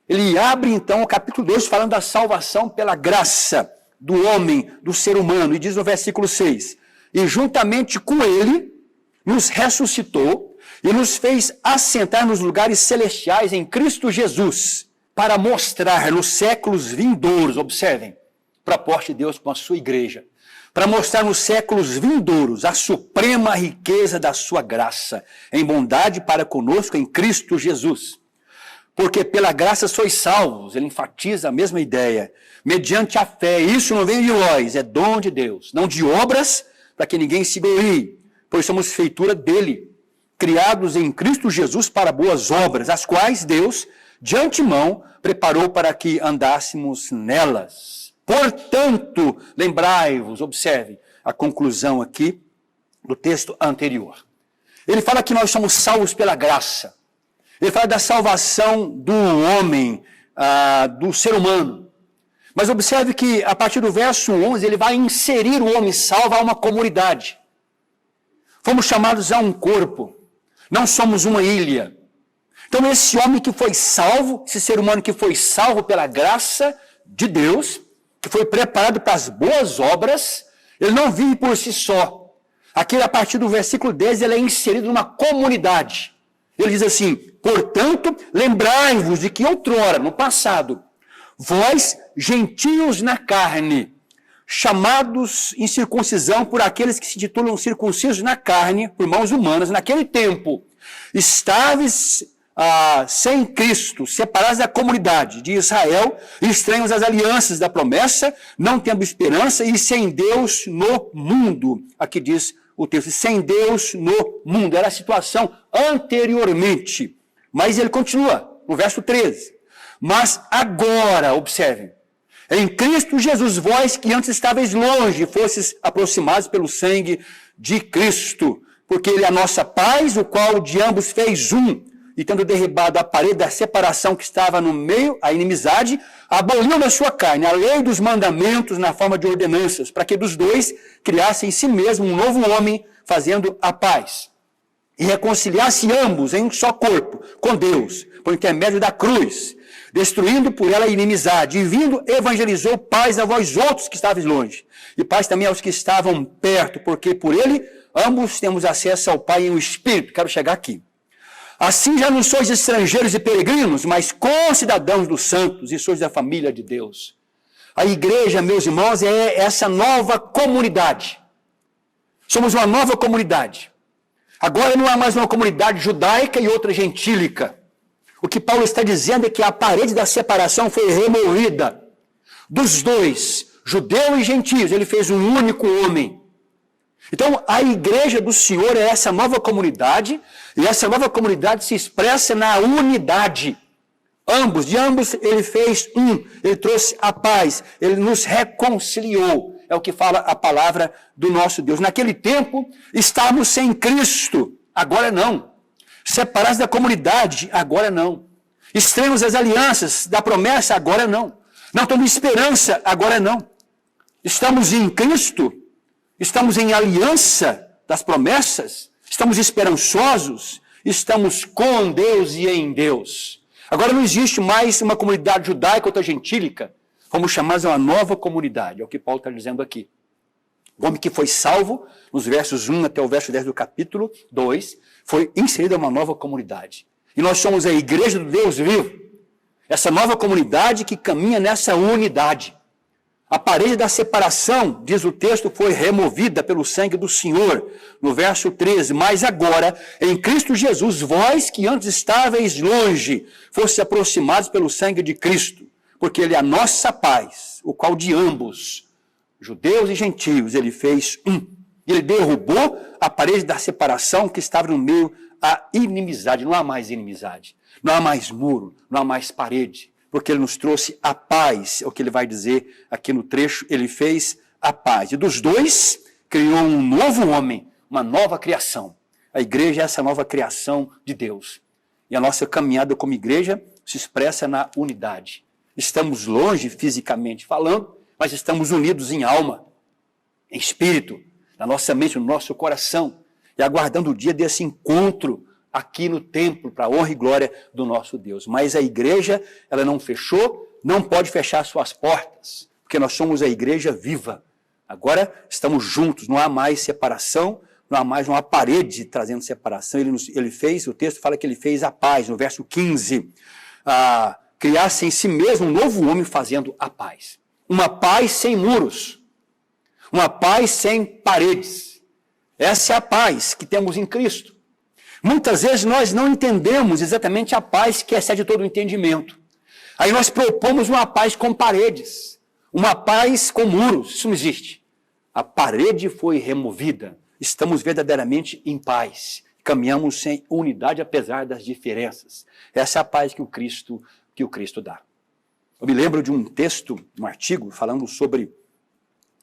Ele abre então o capítulo 2 falando da salvação pela graça do homem, do ser humano, e diz no versículo 6, e juntamente com ele nos ressuscitou e nos fez assentar nos lugares celestiais em Cristo Jesus, para mostrar nos séculos vindouros, observem, proposta de Deus com a sua igreja, para mostrar nos séculos vindouros a suprema riqueza da sua graça, em bondade para conosco em Cristo Jesus. Porque pela graça sois salvos, ele enfatiza a mesma ideia, mediante a fé, isso não vem de vós, é dom de Deus, não de obras, para que ninguém se glorie, pois somos feitura dele, criados em Cristo Jesus para boas obras, as quais Deus, de antemão, preparou para que andássemos nelas. Portanto, lembrai-vos, observe a conclusão aqui do texto anterior. Ele fala que nós somos salvos pela graça. Ele fala da salvação do homem, do ser humano. Mas observe que a partir do verso 11, ele vai inserir o homem salvo a uma comunidade. Fomos chamados a um corpo. Não somos uma ilha. Então esse homem que foi salvo, esse ser humano que foi salvo pela graça de Deus, que foi preparado para as boas obras, ele não vive por si só. Aqui, a partir do versículo 10, ele é inserido numa comunidade. Ele diz assim, portanto, lembrai-vos de que outrora, no passado, vós, gentios na carne, chamados em circuncisão por aqueles que se titulam circuncisos na carne, por mãos humanas, naquele tempo, estáveis sem Cristo, separados da comunidade de Israel, estranhos às alianças da promessa, não tendo esperança e sem Deus no mundo. Aqui diz o texto, sem Deus no mundo. Era a situação anteriormente. Mas ele continua, no verso 13. Mas agora, observem, em Cristo Jesus, vós que antes estáveis longe, fostes aproximados pelo sangue de Cristo, porque ele é a nossa paz, o qual de ambos fez um, e tendo derribado a parede da separação que estava no meio, a inimizade, aboliu na sua carne a lei dos mandamentos na forma de ordenanças, para que dos dois criasse em si mesmo um novo homem, fazendo a paz. E reconciliasse ambos em um só corpo, com Deus, por intermédio da cruz, destruindo por ela a inimizade, e vindo evangelizou paz a vós outros que estáveis longe, e paz também aos que estavam perto, porque por ele ambos temos acesso ao Pai em um Espírito. Quero chegar aqui. Assim já não sois estrangeiros e peregrinos, mas concidadãos dos santos e sois da família de Deus. A igreja, meus irmãos, é essa nova comunidade. Somos uma nova comunidade. Agora não é mais uma comunidade judaica e outra gentílica. O que Paulo está dizendo é que a parede da separação foi removida. Dos dois, judeu e gentios, ele fez um único homem. Então, a igreja do Senhor é essa nova comunidade, e essa nova comunidade se expressa na unidade. De ambos ele fez um, ele trouxe a paz, ele nos reconciliou. É o que fala a palavra do nosso Deus. Naquele tempo, estávamos sem Cristo, agora não. Separados da comunidade, agora não. Estranhos às alianças da promessa, agora não. Não temos esperança, agora não. Estamos em Cristo, estamos em aliança das promessas, estamos esperançosos, estamos com Deus e em Deus. Agora não existe mais uma comunidade judaica ou outra gentílica, vamos chamar de uma nova comunidade, é o que Paulo está dizendo aqui. O homem que foi salvo, nos versos 1 até o verso 10 do capítulo 2, foi inserido em uma nova comunidade. E nós somos a igreja do Deus vivo. Essa nova comunidade que caminha nessa unidade. A parede da separação, diz o texto, foi removida pelo sangue do Senhor. No verso 13, mas agora, em Cristo Jesus, vós que antes estáveis longe, fosse aproximados pelo sangue de Cristo. Porque Ele é a nossa paz, o qual de ambos, judeus e gentios, Ele fez um. Ele derrubou a parede da separação que estava no meio da inimizade. Não há mais inimizade, não há mais muro, não há mais parede, porque Ele nos trouxe a paz, é o que Ele vai dizer aqui no trecho, Ele fez a paz. E dos dois, criou um novo homem, uma nova criação. A igreja é essa nova criação de Deus. E a nossa caminhada como igreja se expressa na unidade. Estamos longe fisicamente falando, mas estamos unidos em alma, em espírito, na nossa mente, no nosso coração, e aguardando o dia desse encontro aqui no templo, para a honra e glória do nosso Deus. Mas a igreja, ela não fechou, não pode fechar suas portas, porque nós somos a igreja viva. Agora estamos juntos, não há mais separação, não há mais uma parede trazendo separação. Ele fez, o texto fala que ele fez a paz, no verso 15, criasse em si mesmo um novo homem fazendo a paz. Uma paz sem muros, uma paz sem paredes. Essa é a paz que temos em Cristo. Muitas vezes nós não entendemos exatamente a paz que excede todo o entendimento. Aí nós propomos uma paz com paredes, uma paz com muros. Isso não existe. A parede foi removida. Estamos verdadeiramente em paz. Caminhamos sem unidade apesar das diferenças. Essa é a paz que o Cristo dá. Eu me lembro de um texto, um artigo, falando sobre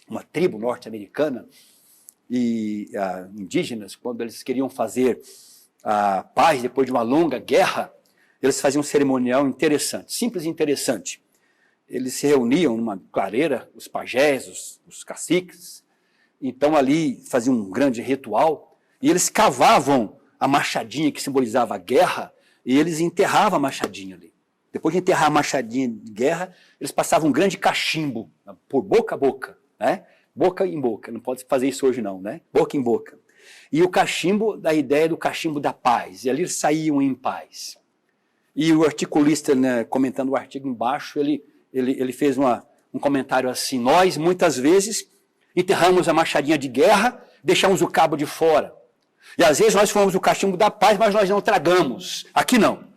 uma tribo norte-americana e indígenas, quando eles queriam fazer a paz depois de uma longa guerra, eles faziam um cerimonial interessante, simples e interessante. Eles se reuniam numa clareira, os pajés, os caciques, então ali faziam um grande ritual, e eles cavavam a machadinha que simbolizava a guerra, e eles enterravam a machadinha ali. Depois de enterrar a machadinha de guerra, eles passavam um grande cachimbo, por boca a boca, né? Boca em boca, não pode fazer isso hoje não, né? Boca em boca. E o cachimbo, da ideia do cachimbo da paz, e ali eles saíam em paz. E o articulista, né, comentando o artigo embaixo, ele fez um comentário assim: nós, muitas vezes, enterramos a machadinha de guerra, deixamos o cabo de fora. E às vezes nós fomos o cachimbo da paz, mas nós não tragamos. Aqui não.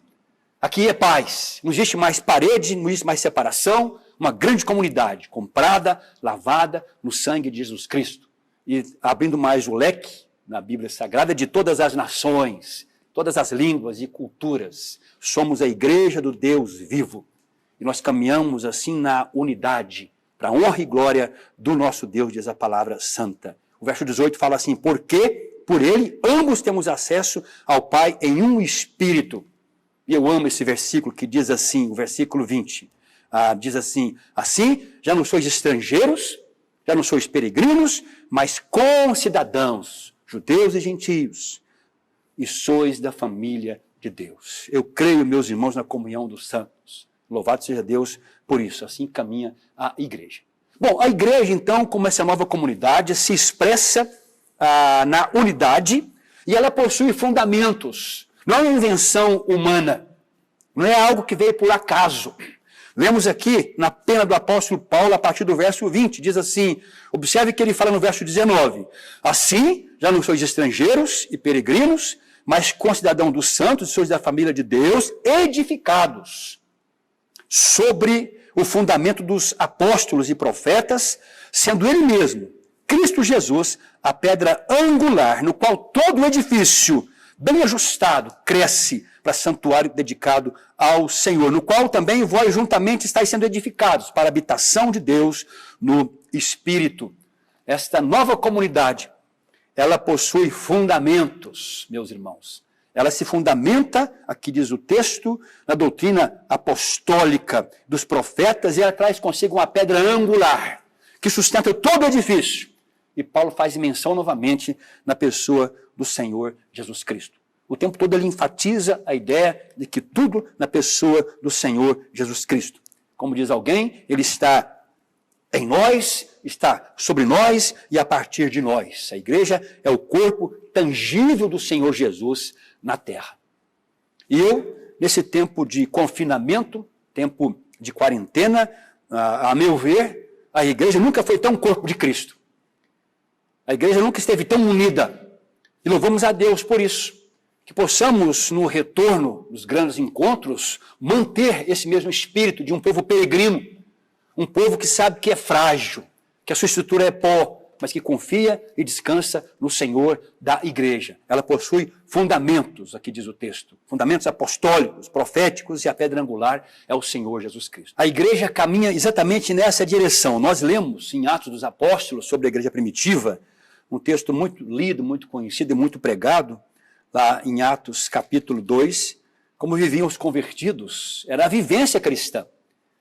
Aqui é paz. Não existe mais parede, não existe mais separação. Uma grande comunidade, comprada, lavada no sangue de Jesus Cristo. E abrindo mais o leque na Bíblia Sagrada de todas as nações, todas as línguas e culturas. Somos a igreja do Deus vivo. E nós caminhamos assim na unidade, para a honra e glória do nosso Deus, diz a palavra santa. O verso 18 fala assim: porque por ele ambos temos acesso ao Pai em um espírito. E eu amo esse versículo que diz assim, o versículo 20. Diz assim: assim já não sois estrangeiros, já não sois peregrinos, mas concidadãos, judeus e gentios, e sois da família de Deus. Eu creio, meus irmãos, na comunhão dos santos. Louvado seja Deus por isso. Assim caminha a igreja. Bom, a igreja, então, como essa nova comunidade, se expressa na unidade e ela possui fundamentos. Não é uma invenção humana, não é algo que veio por acaso. Lemos aqui na pena do apóstolo Paulo, a partir do verso 20, diz assim, observe que ele fala no verso 19, assim, já não sois estrangeiros e peregrinos, mas concidadãos dos santos, sois da família de Deus, edificados sobre o fundamento dos apóstolos e profetas, sendo ele mesmo, Cristo Jesus, a pedra angular, no qual todo o edifício, bem ajustado, cresce para santuário dedicado ao Senhor, no qual também vós juntamente estáis sendo edificados para a habitação de Deus no Espírito. Esta nova comunidade, ela possui fundamentos, meus irmãos. Ela se fundamenta, aqui diz o texto, na doutrina apostólica dos profetas, e ela traz consigo uma pedra angular, que sustenta todo o edifício. E Paulo faz menção novamente na pessoa do Senhor Jesus Cristo. O tempo todo ele enfatiza a ideia de que tudo na pessoa do Senhor Jesus Cristo. Como diz alguém, ele está em nós, está sobre nós e a partir de nós. A igreja é o corpo tangível do Senhor Jesus na terra. E eu, nesse tempo de confinamento, tempo de quarentena, a meu ver, a igreja nunca foi tão corpo de Cristo. A igreja nunca esteve tão unida. E louvamos a Deus por isso. Que possamos, no retorno dos grandes encontros, manter esse mesmo espírito de um povo peregrino, um povo que sabe que é frágil, que a sua estrutura é pó, mas que confia e descansa no Senhor da igreja. Ela possui fundamentos, aqui diz o texto, fundamentos apostólicos, proféticos, e a pedra angular é o Senhor Jesus Cristo. A igreja caminha exatamente nessa direção. Nós lemos em Atos dos Apóstolos sobre a igreja primitiva, um texto muito lido, muito conhecido e muito pregado, lá em Atos capítulo 2, como viviam os convertidos. Era a vivência cristã.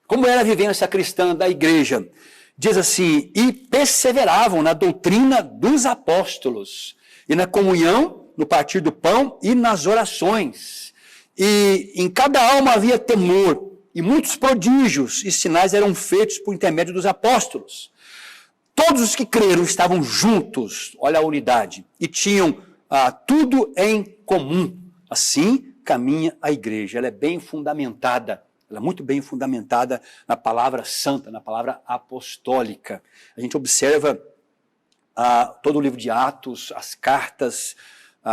Como era a vivência cristã da igreja? Diz assim, e perseveravam na doutrina dos apóstolos, e na comunhão, no partir do pão e nas orações. E em cada alma havia temor, e muitos prodígios e sinais eram feitos por intermédio dos apóstolos. Todos os que creram estavam juntos, olha a unidade, e tinham tudo em comum. Assim caminha a igreja, ela é bem fundamentada. Ela é muito bem fundamentada na palavra santa, na palavra apostólica. A gente observa todo o livro de Atos, as cartas,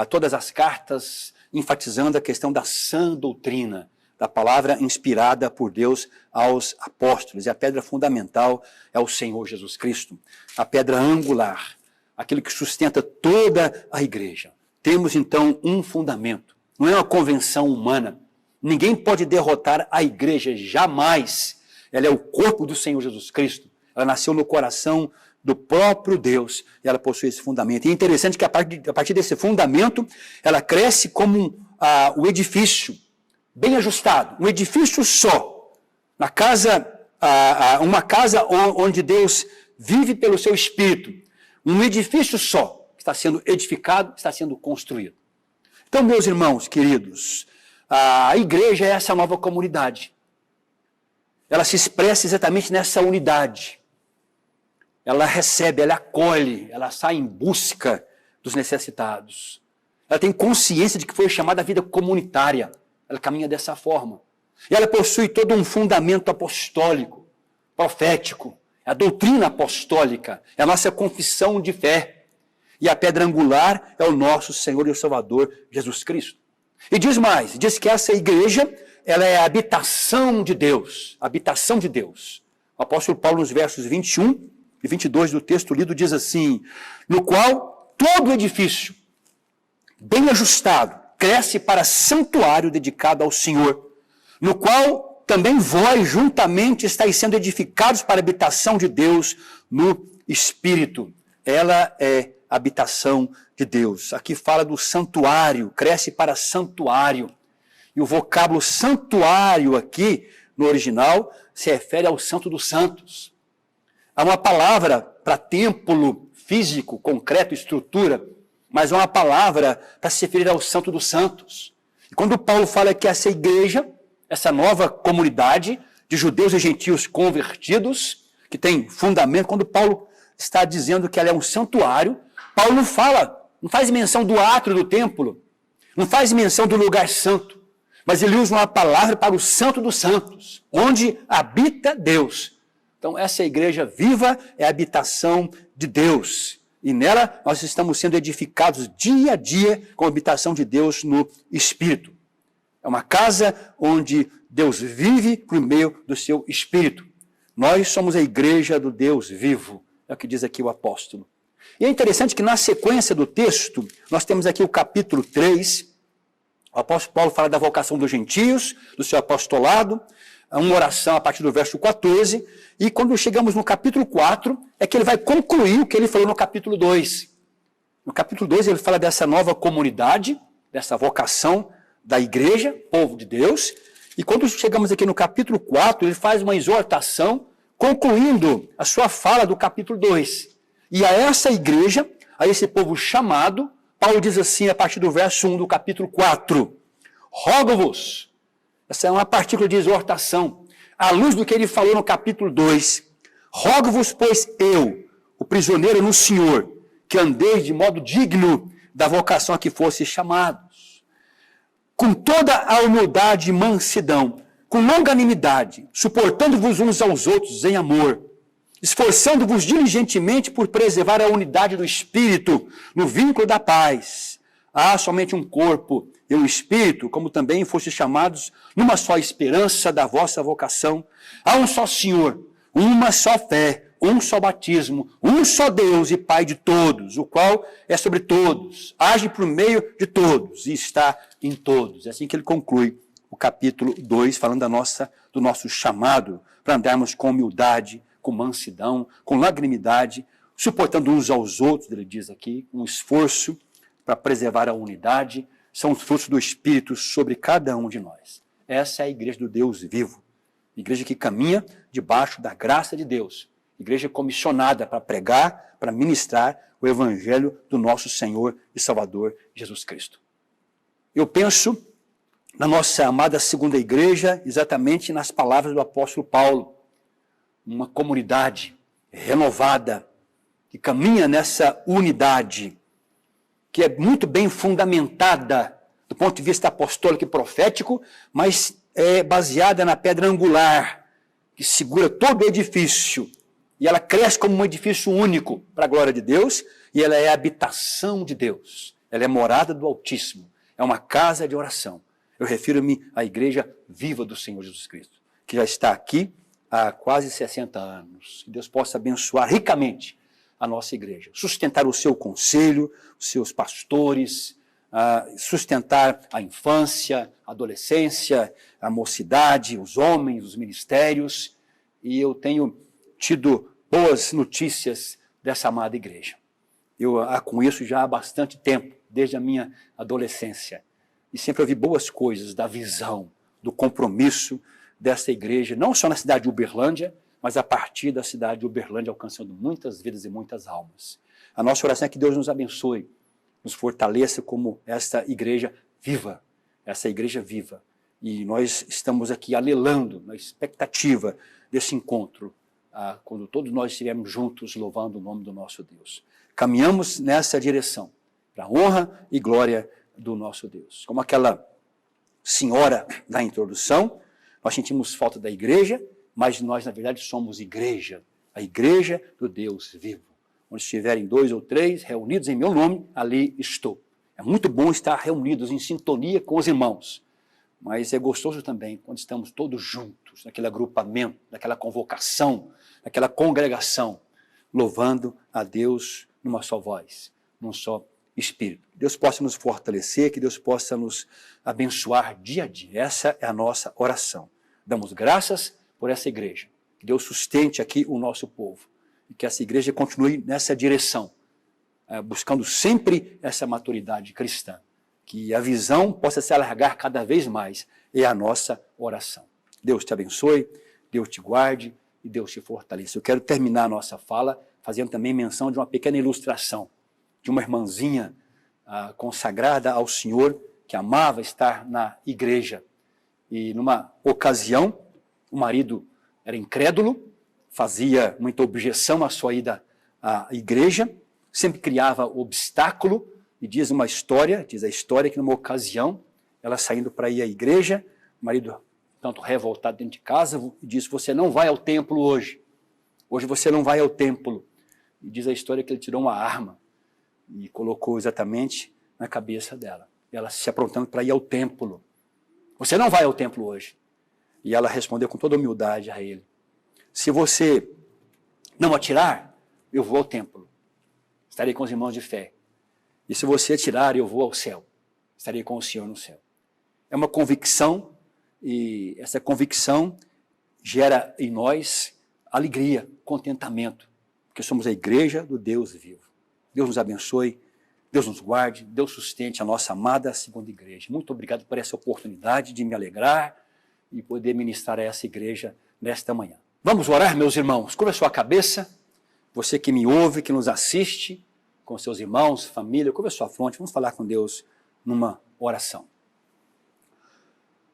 todas as cartas enfatizando a questão da sã doutrina, da palavra inspirada por Deus aos apóstolos. E a pedra fundamental é o Senhor Jesus Cristo, a pedra angular, aquele que sustenta toda a igreja. Temos então um fundamento, não é uma convenção humana. Ninguém pode derrotar a igreja, jamais. Ela é o corpo do Senhor Jesus Cristo. Ela nasceu no coração do próprio Deus e ela possui esse fundamento. E é interessante que a partir desse fundamento, ela cresce como o edifício, bem ajustado, um edifício só. Uma casa onde Deus vive pelo seu Espírito. Um edifício só, que está sendo edificado, está sendo construído. Então, meus irmãos queridos, a igreja é essa nova comunidade. Ela se expressa exatamente nessa unidade. Ela recebe, ela acolhe, ela sai em busca dos necessitados. Ela tem consciência de que foi chamada a vida comunitária. Ela caminha dessa forma. E ela possui todo um fundamento apostólico, profético. É a doutrina apostólica, é a nossa confissão de fé. E a pedra angular é o nosso Senhor e o Salvador Jesus Cristo. E diz mais, diz que essa igreja, ela é a habitação de Deus, habitação de Deus. O apóstolo Paulo, nos versos 21 e 22 do texto lido, diz assim, no qual todo edifício, bem ajustado, cresce para santuário dedicado ao Senhor, no qual também vós juntamente estáis sendo edificados para a habitação de Deus no Espírito. Ela é a habitação de Deus. Aqui fala do santuário, cresce para santuário. E o vocábulo santuário aqui, no original, se refere ao Santo dos Santos. Há uma palavra para templo físico, concreto, estrutura, mas há uma palavra para se referir ao Santo dos Santos. E quando Paulo fala que essa igreja, essa nova comunidade de judeus e gentios convertidos, que tem fundamento, quando Paulo está dizendo que ela é um santuário, Paulo não faz menção do átrio do templo, não faz menção do lugar santo, mas ele usa uma palavra para o Santo dos Santos, onde habita Deus. Então essa igreja viva é a habitação de Deus. E nela nós estamos sendo edificados dia a dia com a habitação de Deus no Espírito. É uma casa onde Deus vive por meio do seu Espírito. Nós somos a igreja do Deus vivo, é o que diz aqui o apóstolo. E é interessante que na sequência do texto, nós temos aqui o capítulo 3, o apóstolo Paulo fala da vocação dos gentios, do seu apostolado, uma oração a partir do verso 14, e quando chegamos no capítulo 4, é que ele vai concluir o que ele falou no capítulo 2. No capítulo 2 ele fala dessa nova comunidade, dessa vocação da igreja, povo de Deus. E quando chegamos aqui no capítulo 4, ele faz uma exortação, concluindo a sua fala do capítulo 2. E a essa igreja, a esse povo chamado, Paulo diz assim, a partir do verso 1 do capítulo 4, rogo-vos, essa é uma partícula de exortação, à luz do que ele falou no capítulo 2, rogo-vos, pois eu, o prisioneiro no Senhor, que andeis de modo digno da vocação a que fosse chamados, com toda a humildade e mansidão, com longanimidade, suportando-vos uns aos outros em amor, esforçando-vos diligentemente por preservar a unidade do Espírito no vínculo da paz. Há somente um corpo e um Espírito, como também fostes chamados numa só esperança da vossa vocação. Há um só Senhor, uma só fé, um só batismo, um só Deus e Pai de todos, o qual é sobre todos, age por meio de todos e está em todos. É assim que ele conclui o capítulo 2, falando do nosso chamado para andarmos com humildade, com mansidão, com longanimidade, suportando uns aos outros, ele diz aqui, um esforço para preservar a unidade, são os frutos do Espírito sobre cada um de nós. Essa é a igreja do Deus vivo, igreja que caminha debaixo da graça de Deus, igreja comissionada para pregar, para ministrar o Evangelho do nosso Senhor e Salvador Jesus Cristo. Eu penso na nossa amada segunda igreja, exatamente nas palavras do apóstolo Paulo, uma comunidade renovada, que caminha nessa unidade, que é muito bem fundamentada do ponto de vista apostólico e profético, mas é baseada na pedra angular, que segura todo o edifício, e ela cresce como um edifício único para a glória de Deus, e ela é a habitação de Deus, ela é morada do Altíssimo, é uma casa de oração. Eu refiro-me à igreja viva do Senhor Jesus Cristo, que já está aqui há quase 60 anos. Que Deus possa abençoar ricamente a nossa igreja, sustentar o seu conselho, os seus pastores, sustentar a infância, a adolescência, a mocidade, os homens, os ministérios. E eu tenho tido boas notícias dessa amada igreja. Eu a conheço já há bastante tempo, desde a minha adolescência. E sempre ouvi boas coisas da visão, do compromisso dessa igreja, não só na cidade de Uberlândia, mas a partir da cidade de Uberlândia, alcançando muitas vidas e muitas almas. A nossa oração é que Deus nos abençoe, nos fortaleça como essa igreja viva, E nós estamos aqui alelando, na expectativa desse encontro, quando todos nós estivermos juntos louvando o nome do nosso Deus. Caminhamos nessa direção, para a honra e glória do nosso Deus. Como aquela senhora da introdução, nós sentimos falta da igreja, mas nós, na verdade, somos igreja, a igreja do Deus vivo. Onde estiverem 2 ou 3 reunidos em meu nome, ali estou. É muito bom estar reunidos em sintonia com os irmãos, mas é gostoso também quando estamos todos juntos, naquele agrupamento, naquela convocação, naquela congregação, louvando a Deus numa só voz, num só Espírito. Que Deus possa nos fortalecer, que Deus possa nos abençoar dia a dia. Essa é a nossa oração. Damos graças por essa igreja. Que Deus sustente aqui o nosso povo. E que essa igreja continue nessa direção, buscando sempre essa maturidade cristã. Que a visão possa se alargar cada vez mais. É a nossa oração. Deus te abençoe, Deus te guarde e Deus te fortaleça. Eu quero terminar a nossa fala fazendo também menção de uma pequena ilustração de uma irmãzinha consagrada ao Senhor, que amava estar na igreja. E numa ocasião, o marido era incrédulo, fazia muita objeção à sua ida à igreja, sempre criava obstáculo, e diz a história que numa ocasião, ela saindo para ir à igreja, o marido, tanto revoltado dentro de casa, disse: você não vai ao templo hoje você não vai ao templo. E diz a história que ele tirou uma arma e colocou exatamente na cabeça dela. Ela se aprontando para ir ao templo. Você não vai ao templo hoje. E ela respondeu com toda humildade a ele: se você não atirar, eu vou ao templo. Estarei com os irmãos de fé. E se você atirar, eu vou ao céu. Estarei com o Senhor no céu. É uma convicção, e essa convicção gera em nós alegria, contentamento, porque somos a igreja do Deus vivo. Deus nos abençoe, Deus nos guarde, Deus sustente a nossa amada segunda igreja. Muito obrigado por essa oportunidade de me alegrar e poder ministrar a essa igreja nesta manhã. Vamos orar, meus irmãos. Curva a sua cabeça. Você que me ouve, que nos assiste, com seus irmãos, família, curva a sua fronte. Vamos falar com Deus numa oração.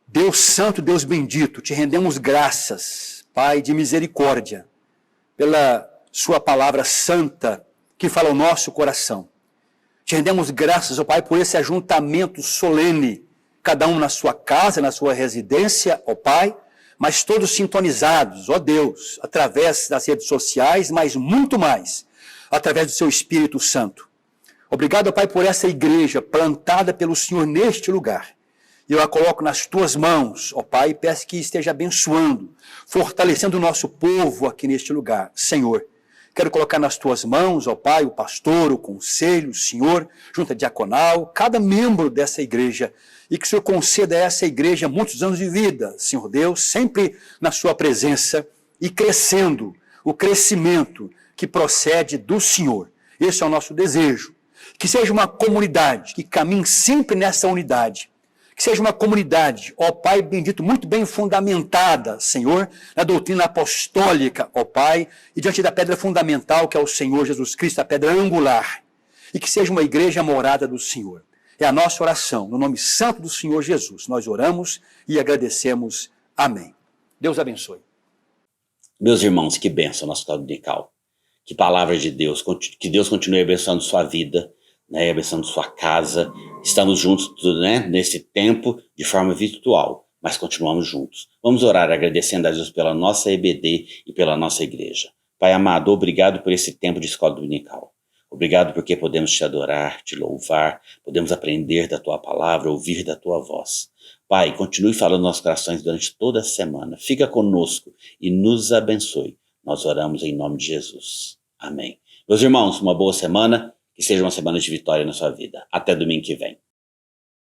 Deus santo, Deus bendito, te rendemos graças, Pai de misericórdia, pela sua palavra santa que fala ao nosso coração. Te rendemos graças, ó Pai, por esse ajuntamento solene, cada um na sua casa, na sua residência, ó Pai, mas todos sintonizados, ó Deus, através das redes sociais, mas muito mais, através do seu Espírito Santo. Obrigado, ó Pai, por essa igreja plantada pelo Senhor neste lugar. Eu a coloco nas tuas mãos, ó Pai, e peço que esteja abençoando, fortalecendo o nosso povo aqui neste lugar. Senhor, quero colocar nas tuas mãos, ó Pai, o pastor, o conselho, o Senhor, junta diaconal, cada membro dessa igreja, e que o Senhor conceda a essa igreja muitos anos de vida, Senhor Deus, sempre na sua presença e crescendo, o crescimento que procede do Senhor. Esse é o nosso desejo. Que seja uma comunidade que caminhe sempre nessa unidade. Que seja uma comunidade, ó Pai bendito, muito bem fundamentada, Senhor, na doutrina apostólica, ó Pai, e diante da pedra fundamental que é o Senhor Jesus Cristo, a pedra angular. E que seja uma igreja morada do Senhor. É a nossa oração, no nome santo do Senhor Jesus. Nós oramos e agradecemos. Amém. Deus abençoe. Meus irmãos, que bênção nosso estado dominical. Que palavra de Deus. Que Deus continue abençoando sua vida, né, abençoando sua casa. Estamos juntos, né, nesse tempo de forma virtual, mas continuamos juntos. Vamos orar agradecendo a Deus pela nossa EBD e pela nossa igreja. Pai amado, obrigado por esse tempo de escola dominical. Obrigado porque podemos te adorar, te louvar, podemos aprender da tua palavra, ouvir da tua voz. Pai, continue falando nos nossos corações durante toda a semana. Fica conosco e nos abençoe. Nós oramos em nome de Jesus. Amém. Meus irmãos, uma boa semana. Que seja uma semana de vitória na sua vida. Até domingo que vem.